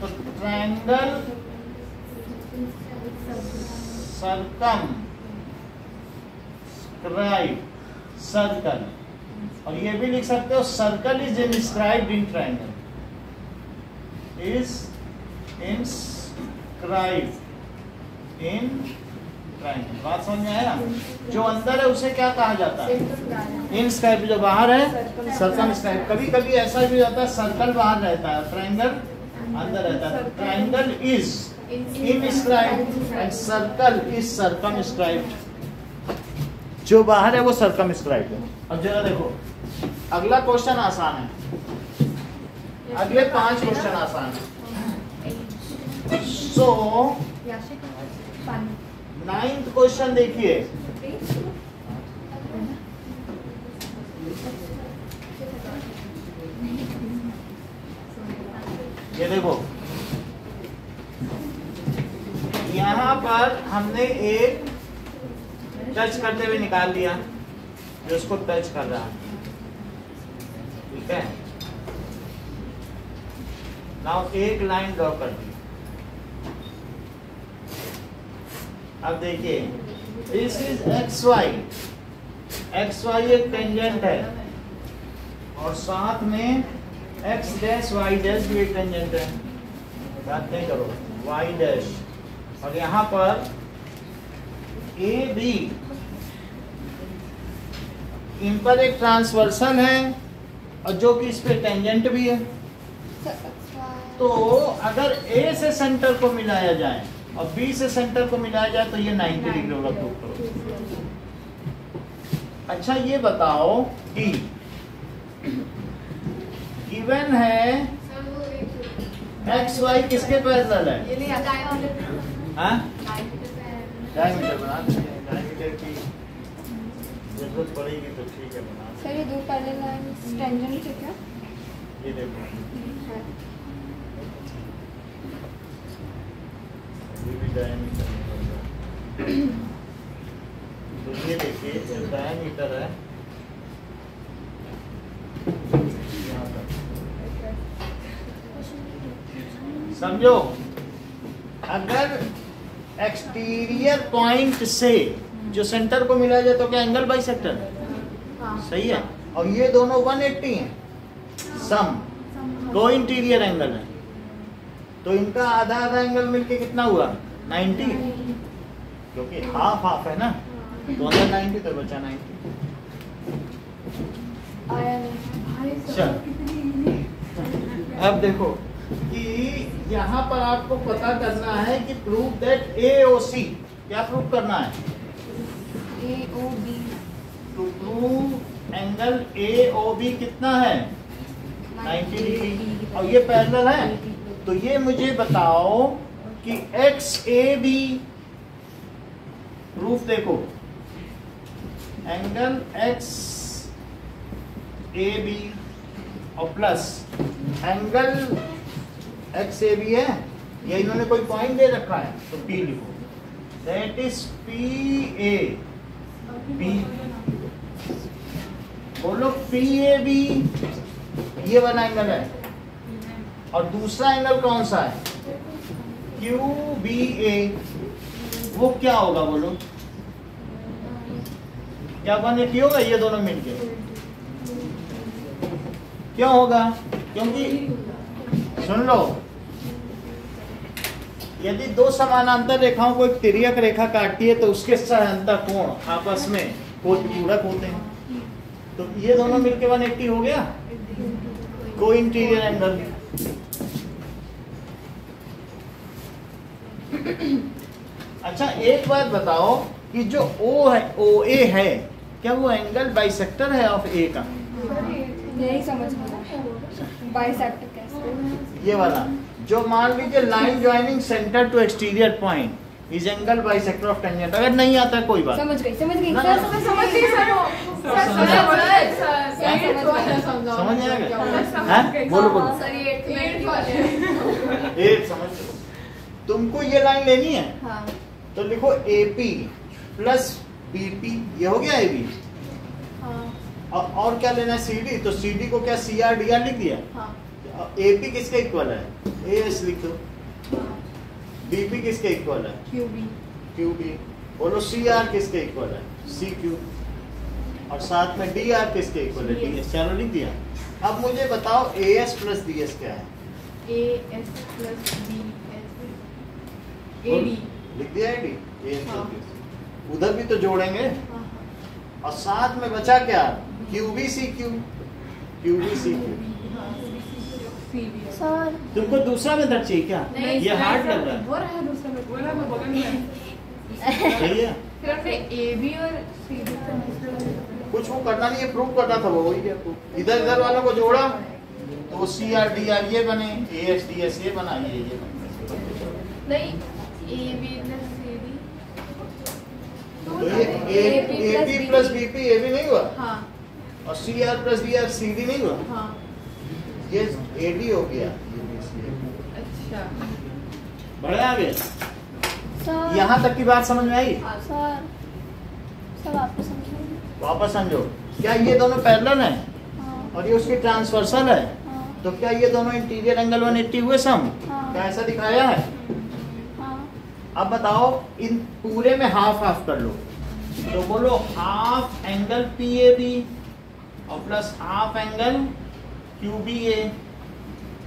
तो ट्रायंगल सर्कमस्क्राइब सर्कल, और ये भी लिख सकते हो circle is inscribed in triangle, is inscribed in triangle. बात समझ में आया? जो अंदर है उसे क्या कहा जाता है? इनस्क्राइब। जो बाहर है सर्कमस्क्राइब। कभी कभी ऐसा भी होता है सर्कल बाहर रहता है, ट्रायंगल अंदर रहता है। Triangle is inscribed and circle is circumscribed. जो बाहर है वो सर्कमस्क्राइब्ड है। अब जरा देखो, अगला क्वेश्चन आसान है, अगले 5 क्वेश्चन आसान है। सो 9th क्वेश्चन देखिए, ये देखो, यहाँ पर हमने एक टच करते हुए निकाल लिया जो उसको टच कर रहा है, ठीक है। नाउ एक लाइन ड्रॉ कर दी। अब देखिए, दिस इज एक्स वाई एक टेंजेंट है और साथ में एक्स डैश वाई डैश भी एक टेंजेंट है। बात नहीं करो, वाई डैश, और यहाँ पर ए बी, इन पर एक ट्रांसवर्सल है और जो कि इस पे टेंजेंट भी है। तो अगर ए से सेंटर को मिलाया जाए और बी से सेंटर को मिलाया जाए तो ये 90 डिग्री होगा। प्रूव करो। अच्छा ये बताओ कि गिवन है एक्स वाई किसके पैरेलल है? हाँ, डायमीटर बना देंगे, डायमीटर की जरूरत पड़ेगी तो ठीक है बना। सर ये 2 पैरेलल लाइंस टेंजेंट है क्या? ये देखो, ये भी डायमीटर निकल। तो ये देखिए, जो डायमीटर है यहाँ तक, समझो। अगर एक्सटीरियर पॉइंट से जो सेंटर को मिला जाए तो क्या एंगल बाइसेक्टर है? सही है। और ये दोनों 180 हैं, सम दो इंटीरियर एंगल है, तो इनका आधा आधा एंगल मिलके कितना हुआ? 90, क्योंकि हाफ हाफ है ना, तो अंदर 90 तो बचा 90। चल अब देखो कि यहाँ पर आपको पता करना है कि प्रूव दैट AOC, क्या प्रूव करना है? AOB। To prove angle AOB कितना है? 90 डिग्री, और ये पैरेलल है। तो ये मुझे बताओ कि XAB, प्रूफ देखो, एंगल XAB और प्लस एंगल XAB है, या इन्होंने कोई पॉइंट दे रखा है तो P लिखो, दैट इज PAB। बोलो PAB, ये वाला एंगल है, और दूसरा एंगल कौन सा है? QBA। वो क्या होगा बोलो? क्या 180 होगा ये दोनों मिलके? क्यों होगा? क्योंकि सुन लो, यदि दो समानांतर रेखाओं को एक तिर्यक रेखा काटती है तो उसके अंतर कोण आपस में पूरक होते हैं, तो ये दोनों मिलके 180 हो गया। कोई इंटीरियर एंगल। अच्छा एक बात बताओ कि जो O है, OA है, क्या वो एंगल बाइसेक्टर है ऑफ A का? यही समझ में बाइसेक्टर कैसे? ये वाला जो मान लीजिए line joining centre to exterior point is angle bisector of tangent. अगर नहीं आता है कोई बात, समझ गई समझ नहीं आ गया? बोलो बोलो। 8 समझ। तुमको ये लाइन लेनी है, हाँ। तो लिखो AP प्लस BP, ये हो गया AB। हाँ। और क्या लेना है? CD, तो CD को क्या CR DR लिख दिया। हाँ। AP किसके इक्वल है? AS लिख दो। BP किसके इक्वल है? QB। बोलो CR किसके इक्वल है? CQ। और साथ में DR किसके इक्वल है? DS। चलो लिख दिया। अब मुझे बताओ AS प्लस DS क्या है? AS plus BS AD। लिख दिया AD। AS हाँ। उधर भी तो जोड़ेंगे, और साथ में बचा क्या, QBCQ, QBCQ। सर तुमको दूसरा मेथड चाहिए क्या? ये हार्ड लग रहा है। वो रहा दूसरा में, वो रहा मैं बगल में। सही है, फिर हमने AB और CD का कुछ वो करना नहीं है, प्रूव करना था, वो वही है proof। इधर इधर वालों को जोड़ा तो CR DR ये बने, AS DS ये बना, ये बने। नहीं, AB plus CD तो ये AP प्लस BP AB नहीं हुआ, हाँ और CR प्लस DR CD नहीं हुआ, हाँ। ये AD हो गया। अच्छा बड़े आगे सर यहाँ तक की बात समझ में आई? सर सर आपको समझाइए। वापस समझो, क्या ये दोनों पैरेलल हैं हाँ और ये उसकी ट्रांसवर्सल है, हाँ तो क्या ये दोनों इंटीरियर एंगल 180 हुए सम? हाँ। क्या ऐसा दिखाया है? हाँ अब बताओ इन पूरे में हाफ हाफ कर लो, तो बोलो हाफ एंगल PAB और प्लस हाफ एंगल QBA,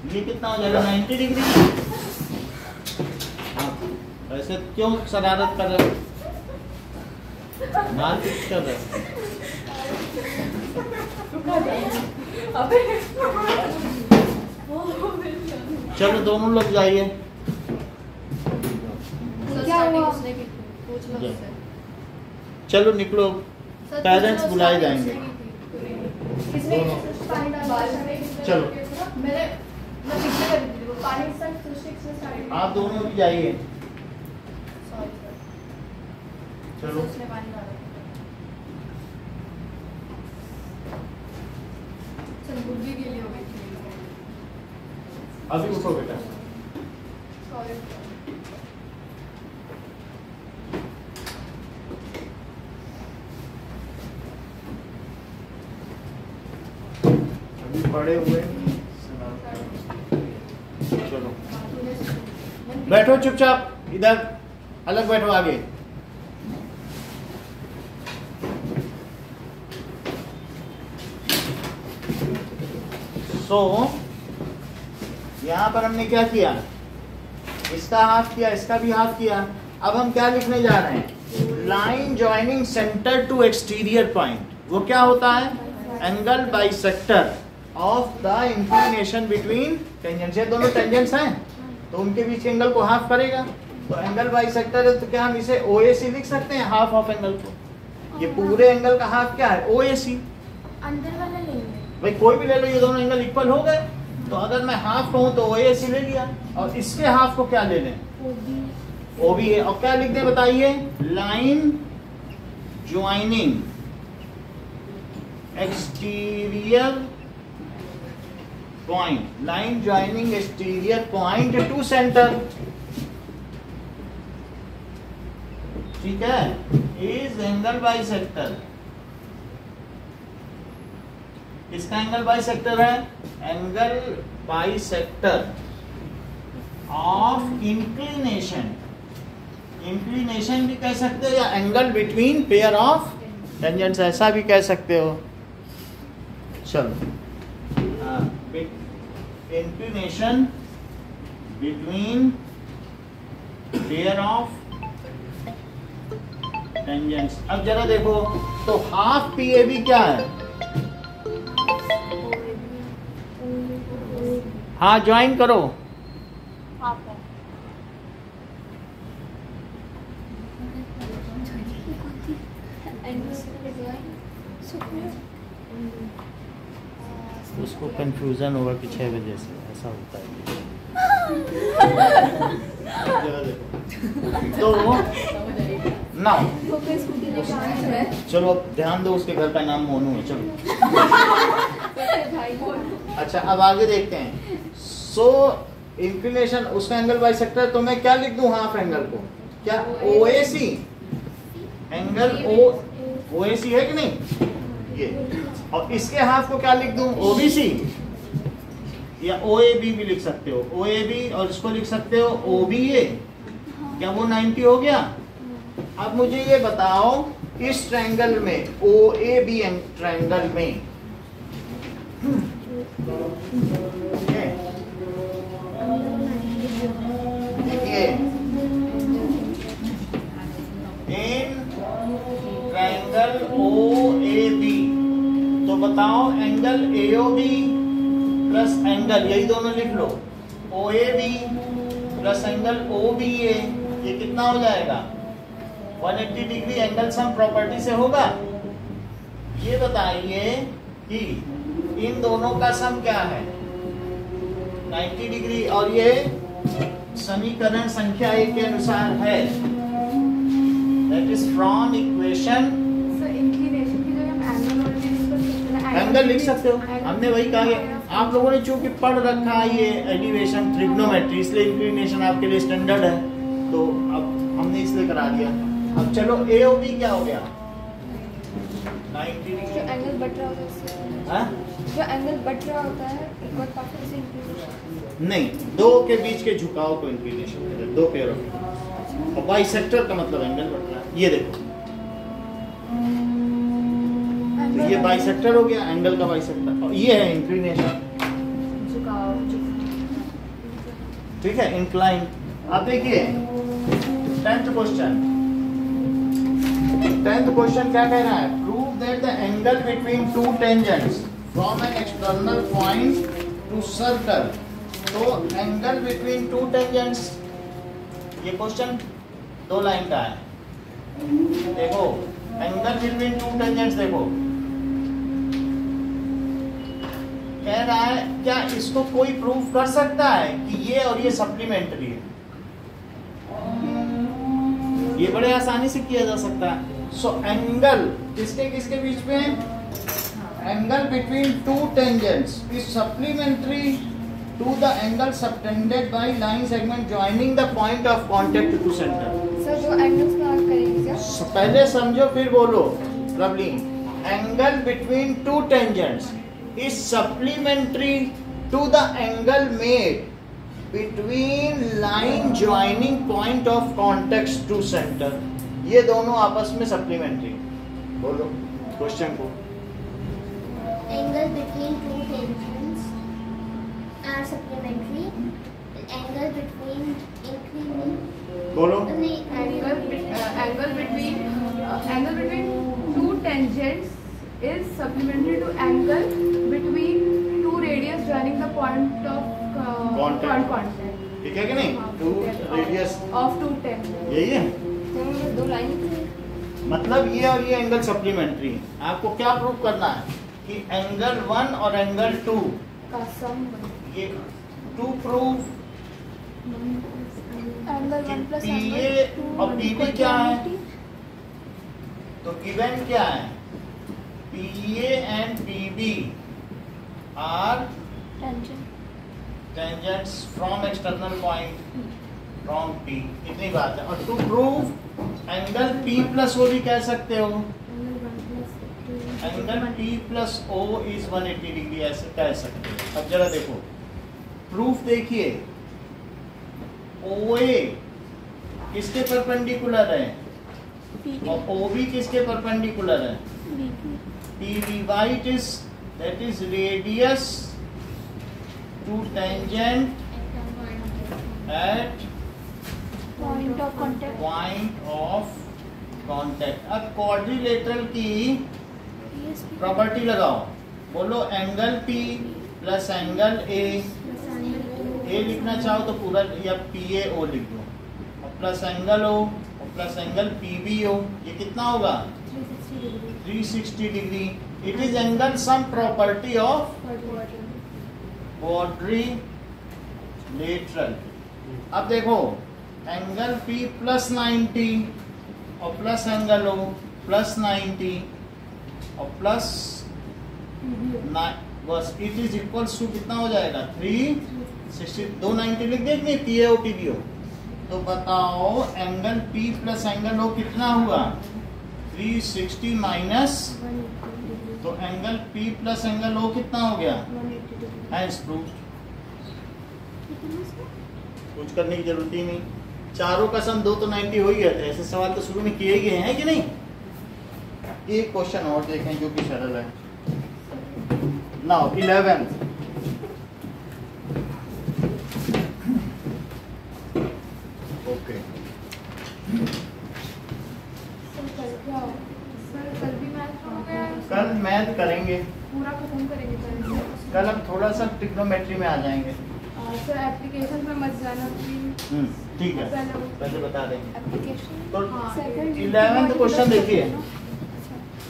ये कितना हो जाएगा, 90 डिग्री। ऐसे क्यों शरारत कर रहे हो, मार कुछ कर रहे हो? चलो दोनों लोग जाइए। क्या हुआ? पूछ लो उससे। चलो निकलो, सर, पेरेंट्स पूछ लो, बुलाए उसका जाएंगे। किसने पानी डाला? चलो। मैं पिछले कर दी थी वो पानी सर सुशिक से स्टार्ट। आप दोनों भी जाइए। सॉरी सर, चलो उसने पानी डाला। चल बुद्धि के लिए हो गई थी। अभी उठो बेटा। सॉरी अभी पड़े हुए चलो बैठो चुपचाप, इधर अलग बैठो आगे। सो यहाँ पर हमने क्या किया, इसका हाफ किया, इसका भी हाफ किया। अब हम क्या लिखने जा रहे हैं, line joining centre to exterior point. वो क्या होता है, angle bisector of the inclination between tangents. ये दोनों टेंजेंट्स हैं तो उनके बीच एंगल को हाफ करेगा, तो एंगल बाइसेक्टर है, तो क्या हम इसे OAC लिख सकते हैं, हाफ ऑफ एंगल को। ये पूरे एंगल का हाफ क्या है, OAC। अंदर वाला लेंगे। भाई कोई भी ले लो, ये दोनों एंगल इक्वल हो गए, तो अगर मैं हाफ कहूं तो OAC ले लिया, और इसके हाफ को क्या ले लें, OB है। और क्या लिख दें बताइए, line joining exterior point, line joining exterior point to centre, ठीक है, इज एंगल बाइसेक्टर। किसका एंगल बाइसेक्टर है, angle bisector of inclination. Inclination भी कह सकते हो, या angle between pair of tangents, ऐसा भी कह सकते हो। चलो, inclination between pair of tangents. अब जरा देखो, तो हाफ PAB क्या है, हाँ ज्वाइन करो। उसको कंफ्यूजन होगा कि 6 बजे से ऐसा होता है। जरा देखो, तो नाउ चलो अब ध्यान दो, उसके घर का नाम मोनू है। चलो अच्छा, अब आगे देखते हैं। सो इंक्लिनेशन, उसका एंगल बाइसेक्टर, तो मैं क्या लिख दूं हाफ एंगल को, क्या OAC, एंगल OAC है कि नहीं ये, और इसके हाफ को क्या लिख दूं, OBC, या OAB भी लिख सकते हो, OAB, और इसको लिख सकते हो OBA। क्या वो 90 हो गया? अब मुझे ये बताओ, इस ट्रायंगल में OAB ट्रायंगल में देखिए, इन बताओ एंगल AOB प्लस एंगल, यही दोनों लिख लो, OAB प्लस एंगल OBA, ये कितना हो जाएगा 180 डिग्री एंगल सम प्रॉपर्टी से होगा। ये बताइए कि इन दोनों का सम क्या है 90 डिग्री, और ये समीकरण संख्या 1 के अनुसार है, that is from equation. Inclination की जगह हम एंगल और एंगल लिख सकते हो, हमने वही कहा है। आप लोगों ने चूंकि पढ़ रखा है ये एलिवेशन ट्रिग्नोमेट्री, इसलिए इंक्लिनेशन आपके लिए स्टैंडर्ड है, तो अब हमने इसलिए करा दिया। अब चलो AOB क्या हो गया 90 जो डिग्री। एंगल बढ़ रहा होता है उससे, हाँ? जो एंगल बढ़ रहा होता है इक्वल पार्ट से इंक्लिनेशन। नहीं, दो के बीच के झुकाव को इंक्लिनेशन कहते हैं, दो पैरों के, और बाइसेक्टर का मतलब एंगल बढ़ रहा है। ये देखो, तो ये बाइसेक्टर हो गया, एंगल का बाइसेक्टर, और ये है इंक्लिनेशन, ठीक है, इंक्लाइन। अब देखिए 10th क्वेश्चन, 10th क्वेश्चन क्या कह रहा है, prove that the angle between two tangents from an external point two circle. तो एंगल बिटवीन टू टेंजेंट्स, ये क्वेश्चन 2 लाइन का है। देखो एंगल बिटवीन टू टेंजेंट्स, देखो कह रहा है क्या इसको कोई प्रूव कर सकता है कि ये और ये सप्लीमेंट्री है? ये बड़े आसानी से किया जा सकता है। सो एंगल किसके किसके बीच में, angle between two tangents is supplementary to the angle subtended by line segment joining the point of contact to centre. Sir जो एंगल्स मार्क करेंगे क्या? पहले समझो फिर बोलो problem. Angle between two tangents is supplementary to the angle made between line joining point of contact to center। ये दोनों आपस में सप्लीमेंट्री। बोलो क्वेश्चन को। Angle between two tangents are supplementary. Angle between inclination. बोलो। angle between two tangents is supplementary to angle between two radius joining the point of contact. ठीक है कि नहीं? Two radius of two tangents. यही है, तो मुझे 2 लाइन मतलब ये और ये एंगल सप्लीमेंट्री है। आपको क्या प्रूव करना है कि एंगल 1 और एंगल 2 का सम ये to prove angle 1 plus PA और PB क्या है, तो गिवन क्या है, PA and PB are tangents from external point from P, इतनी बात है। और to prove angle P plus O भी कह सकते हो, angle P plus O is 180 degree, ऐसे कह सकते हो। अब जरा देखो प्रूफ देखिए, OA किसके परपेंडिकुलर है और OB किसके परपेंडिकुलर है, PB it is, that is radius to tangent at point of contact. point of contact। अब quadrilateral की प्रॉपर्टी लगाओ, बोलो angle P plus angle A, A लिखना चाहो तो पूरा या PAO लिख दो, और प्लस एंगल O और प्लस एंगल PBO, ये कितना होगा 360 degree. It is angle sum property of quadrilateral. अब देखो एंगल P प्लस 90 और प्लस एंगल O प्लस 90 और प्लस बस इट इज इक्वल्स टू कितना हो जाएगा 360। 290 लिख देंगे PAO PBO। तो बताओ angle P plus angle O कितना हुआ 360 माइनस, तो angle P plus angle O कितना हो गया, हैंस प्रूव्ड। कुछ करने की जरूरत ही नहीं, चारों का सम 2 तो 90 हो ही गए थे। ऐसे सवाल तो शुरू में किए ही गए हैं कि नहीं। एक क्वेश्चन और देखें जो कि सरल है। नाउ 11th, ओके कल भी मैथ हो गया, कल मैथ करेंगे, कल हम थोड़ा सा ट्रिग्नोमेट्री में आ जाएंगे। सर एप्लीकेशन में मत जाना प्लीज। ठीक है, पहले बता देंगे। एप्लीकेशन तो हाँ। 11th क्वेश्चन देखिए,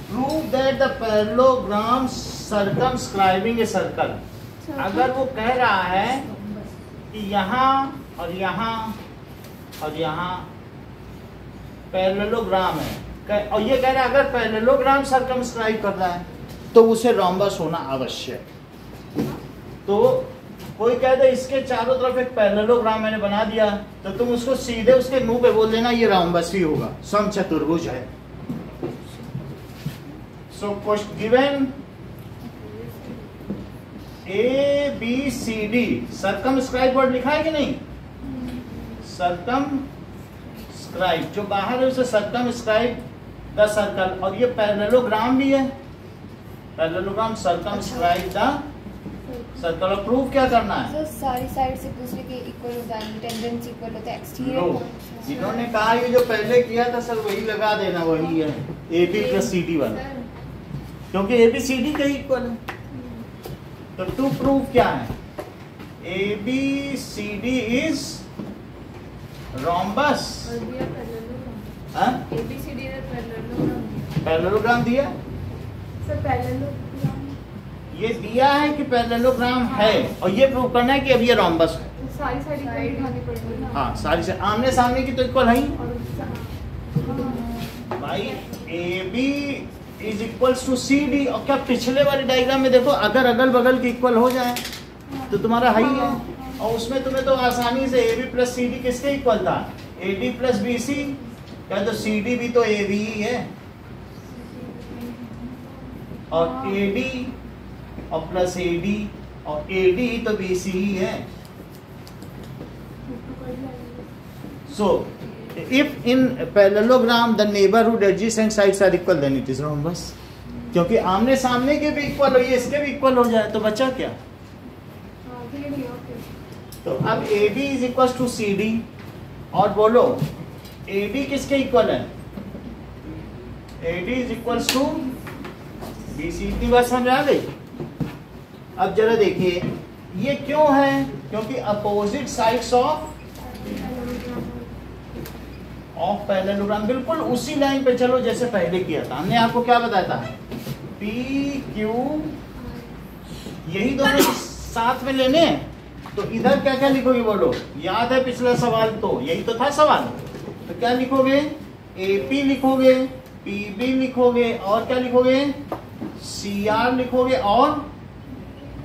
prove that the parallelogram circumscribing a circle. अगर वो कह रहा है कि यहाँ और यहाँ और यहाँ पैरेललोग्राम है, और ये कह रहा है अगर पैरेललोग्राम सर्कमस्क्राइब कर रहा है तो उसे रोम्बस होना आवश्यक। तो कोई कह दे इसके चारों तरफ एक पैरेललोग्राम मैंने बना दिया, तो तुम उसको सीधे उसके मुंह पे बोल देना ये रोम्बस ही होगा, समचतुर्भुज है। So given A B C D, circumscribe word लिखा है कि नहीं? सर्कमस्क्राइब जो बाहर है उसे सर्कमस्क्राइब द सर्कल, और ये पैरेललोग्राम भी है, पैरेललोग्राम सर्कमस्क्राइब द सर्कल। और प्रूफ क्या करना है? सर सारी साइड से दूसरे के इक्वल हो जाएंगे, टेंजेंट्स इक्वल होते हैं, एक्सटीरियर। इन्होंने कहा ये जो पहले किया था सर वही लगा देना, वही है A B plus C D वाला, क्योंकि ए बी सी डी का इक्वल है। तो टू प्रूव क्या है? A B C D is rhombus. ABCD का पैरेललोग्राम पैरेललोग्राम दिया, सर पैरेललोग्राम ये दिया है कि पैरेललोग्राम है, और ये प्रूव करना है कि अब ये रोम्बस है। सारी साइड इक्वल दिखानी पड़ेगी ना। हाँ सारी से आमने सामने की तो इक्वल है ही और भाई। A B is equals to C D, और क्या पिछले वाले डायग्राम में देखो अगर अगल बगल के इक्वल हो जाए तो तुम्हारा हाई है, और उसमें तुम्हें तो आसानी से A B plus C D किसके इक्वल था? A D plus B C, क्या तो सी डी भी तो ए बी ही है, और ए डी और प्लस ए डी, और ए डी तो बी सी ही है। सो if in parallelogram the neighborhood adjacent sides are equal then it is rhombus, क्योंकि आमने सामने के भी इक्वल हो, ये इसके भी इक्वल हो जाए तो बचा क्या? तो अब A B is equal to C D, और बोलो ए डी किसके इक्वल है? A D is equal to B C. इतनी बात समझ आ गई? अब जरा देखिए ये क्यों है, क्योंकि अपोजिट साइड्स ऑफ पैरेललोग्राम। बिल्कुल उसी लाइन पे चलो जैसे पहले किया था हमने। आपको क्या बताया था? पी क्यू, यही दोनों साथ में लेने हैं, तो इधर क्या क्या लिखोगे बोलो? याद है पिछला सवाल तो यही तो था सवाल। तो क्या लिखोगे? ए पी लिखोगे, पी बी लिखोगे, और क्या लिखोगे? सी आर लिखोगे, और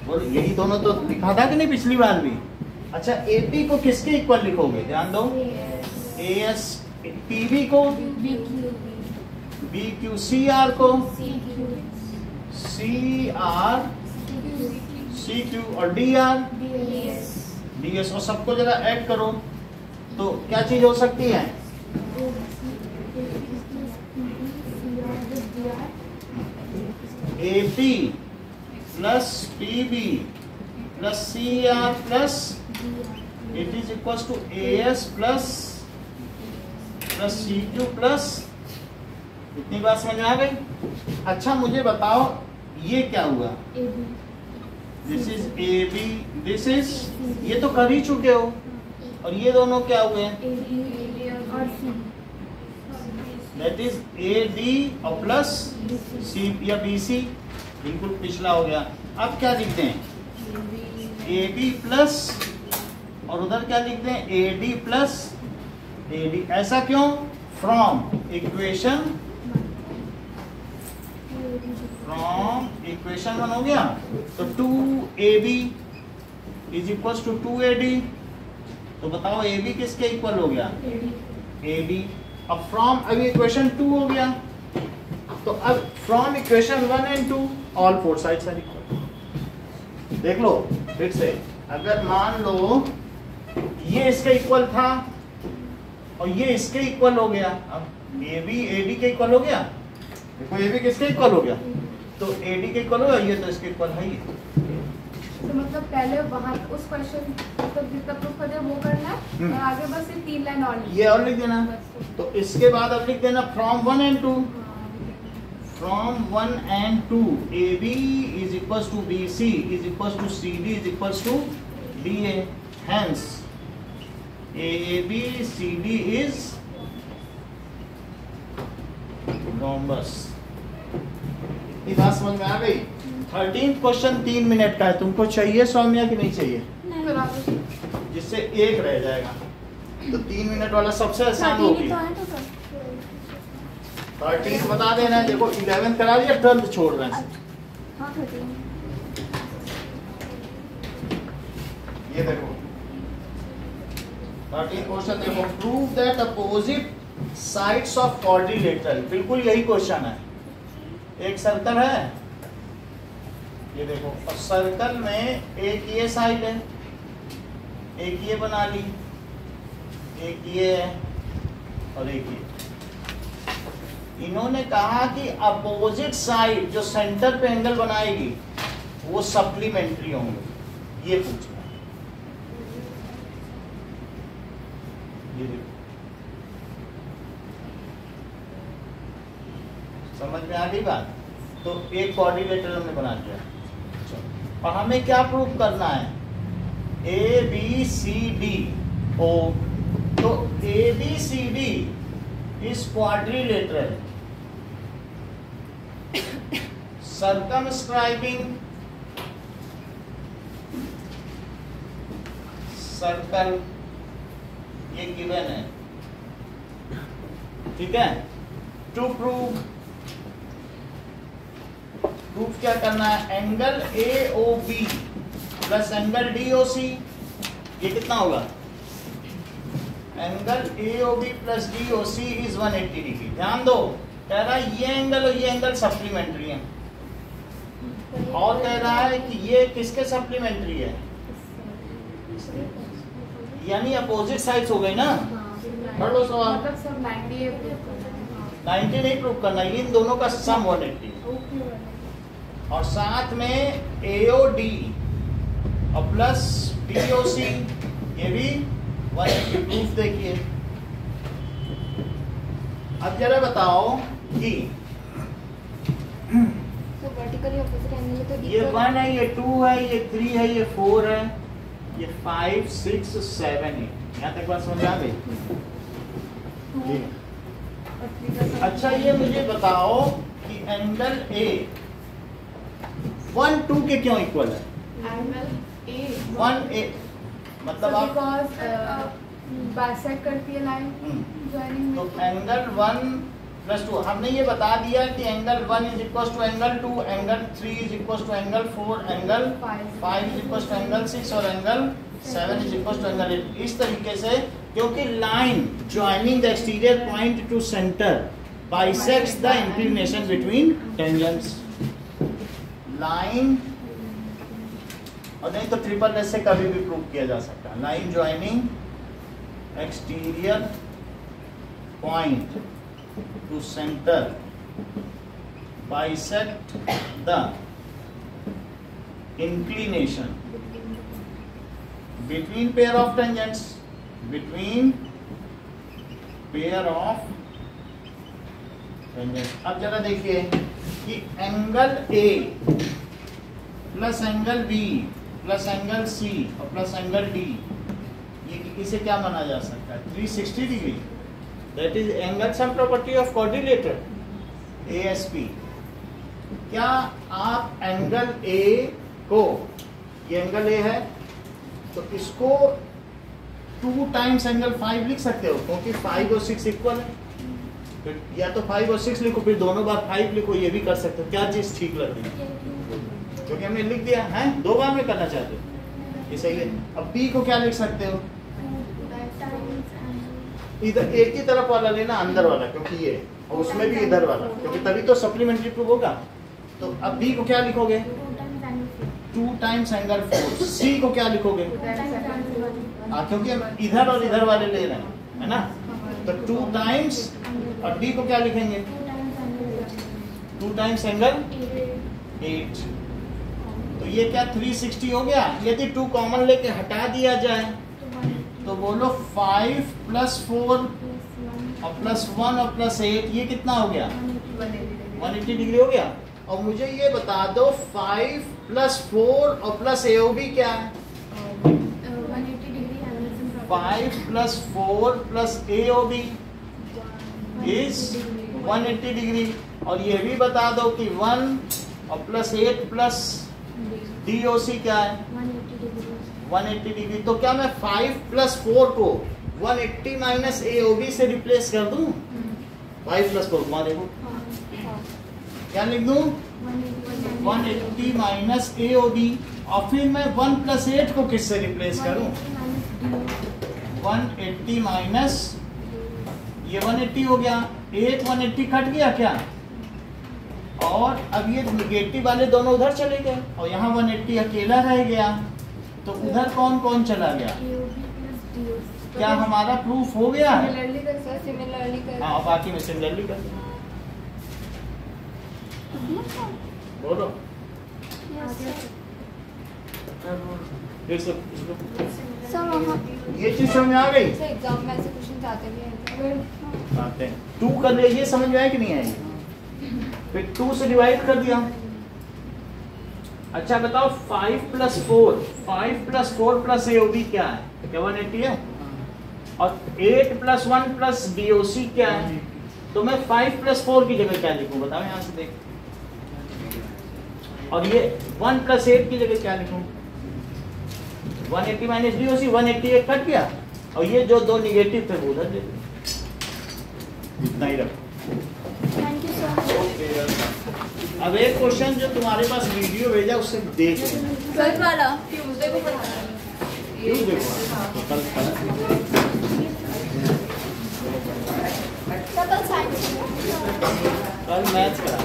बोलो यही दोनों तो लिखा था कि नहीं पिछली बार भी? अच्छा ए पी को किसके इक्वल लिखोगे? ध्यान दो, ए एस पीबी को, बी क्यू सी आर को, सी आर सी क्यू, और डी आर डी एस, और सबको जरा ऐड करो तो क्या चीज हो सकती है? A P plus P B plus C R plus it is equal to A S plus C Q plus. इतनी बात समझ में आ गई? अच्छा मुझे बताओ ये क्या हुआ? This is A B, this is, ये तो कर ही चुके हो, और ये दोनों क्या हुए? दैट इज ए डी और प्लस सी या बी सी, बिल्कुल पिछला हो गया। अब क्या लिखते हैं? ए बी प्लस, और उधर क्या लिखते हैं? ए डी प्लस ए डी। ऐसा क्यों? फ्रॉम इक्वेशन वन हो गया, तो 2ab is equal to 2ad। तो बताओ ए बी किसके इक्वल हो गया? A D. अब फ्रॉम, अभी इक्वेशन 2 हो गया, तो अब from equation 1 and 2 all four sides are equal. देख लो फिर से, अगर मान लो ये इसके इक्वल था और ये इसके इक्वल हो गया, अब ए बी ए डी के इक्वल हो गया। देखो ए बी किसके इक्वल हो गया? तो ए डी के इक्वल हो गया, ये तो इसके इक्वल है ही। तो मतलब पहले वहाँ उस क्वेश्चन मतलब जितना प्रूफ कर दिया वो करना है, और आगे बस ये 3 लाइन और ये और लिख देना। तो इसके बाद अब लिख देना from 1 and 2, from 1 and 2, AB is equals to BC is equals to CD is equals to BA. Hence, ABCD is rhombus. ये बात समझ में आ गई? 13th क्वेश्चन 3 मिनट का है, तुमको चाहिए सौम्या कि नहीं चाहिए? जिससे एक रह जाएगा, तो 3 मिनट वाला सबसे आसान होगी। 13 बता देना। देखो 11 करा लिया, 12 छोड़ रहे हैं। हाँ 13। ये देखो 13 क्वेश्चन देखो, prove that opposite sides of quadrilateral. बिल्कुल यही क्वेश्चन है। एक सर्कल है, ये देखो, और सर्कल में एक ये साइड है, एक ये बना ली, एक ये है और एक ये। इन्होंने कहा कि अपोजिट साइड जो सेंटर पे एंगल बनाएगी वो सप्लीमेंट्री होंगे। ये पूछना है। ये देखो, समझ में आ गई बात? तो एक क्वाड्रिलेटरल हमने बना दिया और हमें क्या प्रूव करना है? A B C D O. तो A B C D is quadrilateral circumscribing circle, ये गिवन है, ठीक है। टू प्रूव क्या करना है? Angle A O B plus angle D O C, ये कितना होगा? Angle A O B plus D O C is 180 degree. ध्यान दो, कह रहा है ये एंगल और ये एंगल सप्लीमेंट्री है, और कह रहा है कि ये किसके सप्लीमेंट्री है, यानी अपोजिट साइड्स हो गई ना। पढ़ लो सवाल। मतलब सब 90 90 नहीं प्रूव करना, इन दोनों का सम 180 और साथ में AOD और प्लस DOC ये भी 180 प्रूफ। देखिए अब जरा बताओ कि तो वर्टिकली ऑपोजिट एंगल है, तो ये 1 है, ये 2 है, ये 3 है, ये 4 है, ये 5 6 7 8। यहाँ तक बात समझ आ गई? अच्छा ये मुझे बताओ कि एंगल A 1 2 के क्यों इक्वल है? एंगल ए 1 A मतलब आप बिकॉज बाइसेक्ट करती है लाइन जॉइनिंग तो में। एंगल 1 प्लस 2 हमने ये बता दिया कि angle 1 is equal to angle 2, angle 3 is equal to angle 4, angle 5 is equal to angle 6 और angle 7 is equal to angle 8। इस तरीके से, क्योंकि line joining the exterior point to centre bisects the inclination between tangents. Line, और नहीं तो ट्रिपल एस से कभी भी प्रूव किया जा सकता है। Line joining exterior point to center bisect the inclination between pair of tangents, between pair of tangents। अब जरा देखिए कि angle A plus angle B plus angle C और प्लस एंगल D, ये इसे क्या माना जा सकता है? 360 degree. That is angle sum property of quadrilateral, ASP। क्या आप एंगल A को, ये एंगल A है, तो इसको 2 टाइम्स एंगल 5 लिख सकते हो, क्योंकि 5 और 6 इक्वल है। फिर या तो 5 और 6 लिखो, फिर दोनों बार 5 लिखो, ये भी कर सकते हो। क्या चीज ठीक लग रही है? क्योंकि हमने लिख दिया है, 2 बार में करना चाहते हो, ये सही है। अब B को क्या लिख सकते हो? इधर एक ही तरफ वाला लेना, अंदर वाला, क्योंकि ये, और उसमें भी इधर वाला, क्योंकि तभी तो सप्लीमेंट्री प्रूफ होगा। तो अब B को क्या लिखोगे? 2 टाइम्स एंगल 4। C को क्या लिखोगे? क्योंकि हम इधर और इधर वाले ले रहे हैं, है ना। तो 2 टाइम्स, और D को क्या लिखेंगे? 2 टाइम्स एंगल 8। तो ये क्या 360 हो गया। यदि 2 कॉमन लेके हटा दिया जाए तो बोलो 5 प्लस 4 और प्लस 1 और प्लस 8, ये कितना हो गया? 180 डिग्री हो गया। और मुझे ये बता दो 5 + 4 और प्लस AOB क्या है? 180 degree angle 5 + 4 plus AOB is 180 degree. और ये भी बता दो कि 1 और +8 प्लस DOC क्या है? 180 डिग्री 180 डिग्री। तो क्या मैं 5 + 4 को 180 - AOB से रिप्लेस कर दूं? 5 + 4 घुमा देखो, क्या लिख दूं? 180 - AOB। और फिर मैं 1 + 8 को किससे रिप्लेस करूं? 180 माइनस ये 180 हो गया, 8 180 कट गया क्या? और अब ये निगेटिव वाले दोनों उधर चले गए और यहाँ 180 अकेला रह गया। तो उधर कौन कौन चला गया? क्या हमारा प्रूफ हो गया है? सिमिलरली कर हाँ, बाकी में सिमिलरली कर बोलो फिर से सर वहाँ ये चीज समझ में आ गई? एग्जाम में ऐसे क्वेश्चन आते भी हैं। आते हैं 2 कर ले, ये समझ में आया कि नहीं आई? फिर 2 से डिवाइड कर दिया। अच्छा बताओ 5 + 4 प्लस AOB क्या है? क्या 180 है? और 8 + 1 प्लस DOC क्या है? तो मैं 5 + 4 की जगह क्या लिखूं? बताओ यहाँ से देख। और ये 1 + 8 की जगह क्या लिखूं? 180 - DOC, 180 कट गया और ये जो दो निगेटिव थे वो उधर दे दो। इतना ही रखो। Thank you sir. अब एक क्वेश्चन जो तुम्हारे पास वीडियो भेजा उससे देख लो। ट्वेल्थ वाला ट्यूसडे को पढ़ाना है। क्यों देखो? तो कल कल साइंस कल मैथ्स करा।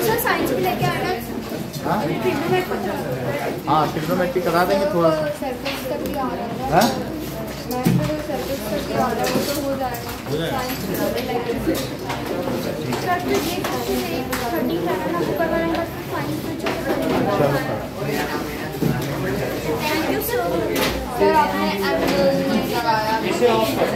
सर साइंस भी लेके आना। हाँ हाँ, ट्रिग्नोमेट्री करा देंगे थोड़ा सा। सर्कल्स तक भी आ रहा है। हाँ? मैं तो सर्कल्स तक भी आ रहा है, वो तो हो जाएगा। हो जाएगा। साइंस भी होने लगेगा। सर तो ये क्वेश्चन एक 30 कराना ऊपर वाला बस साइंस में जो थैंक यू सर। सर आपने एंगल नहीं लगाया। इसे ऑफ कर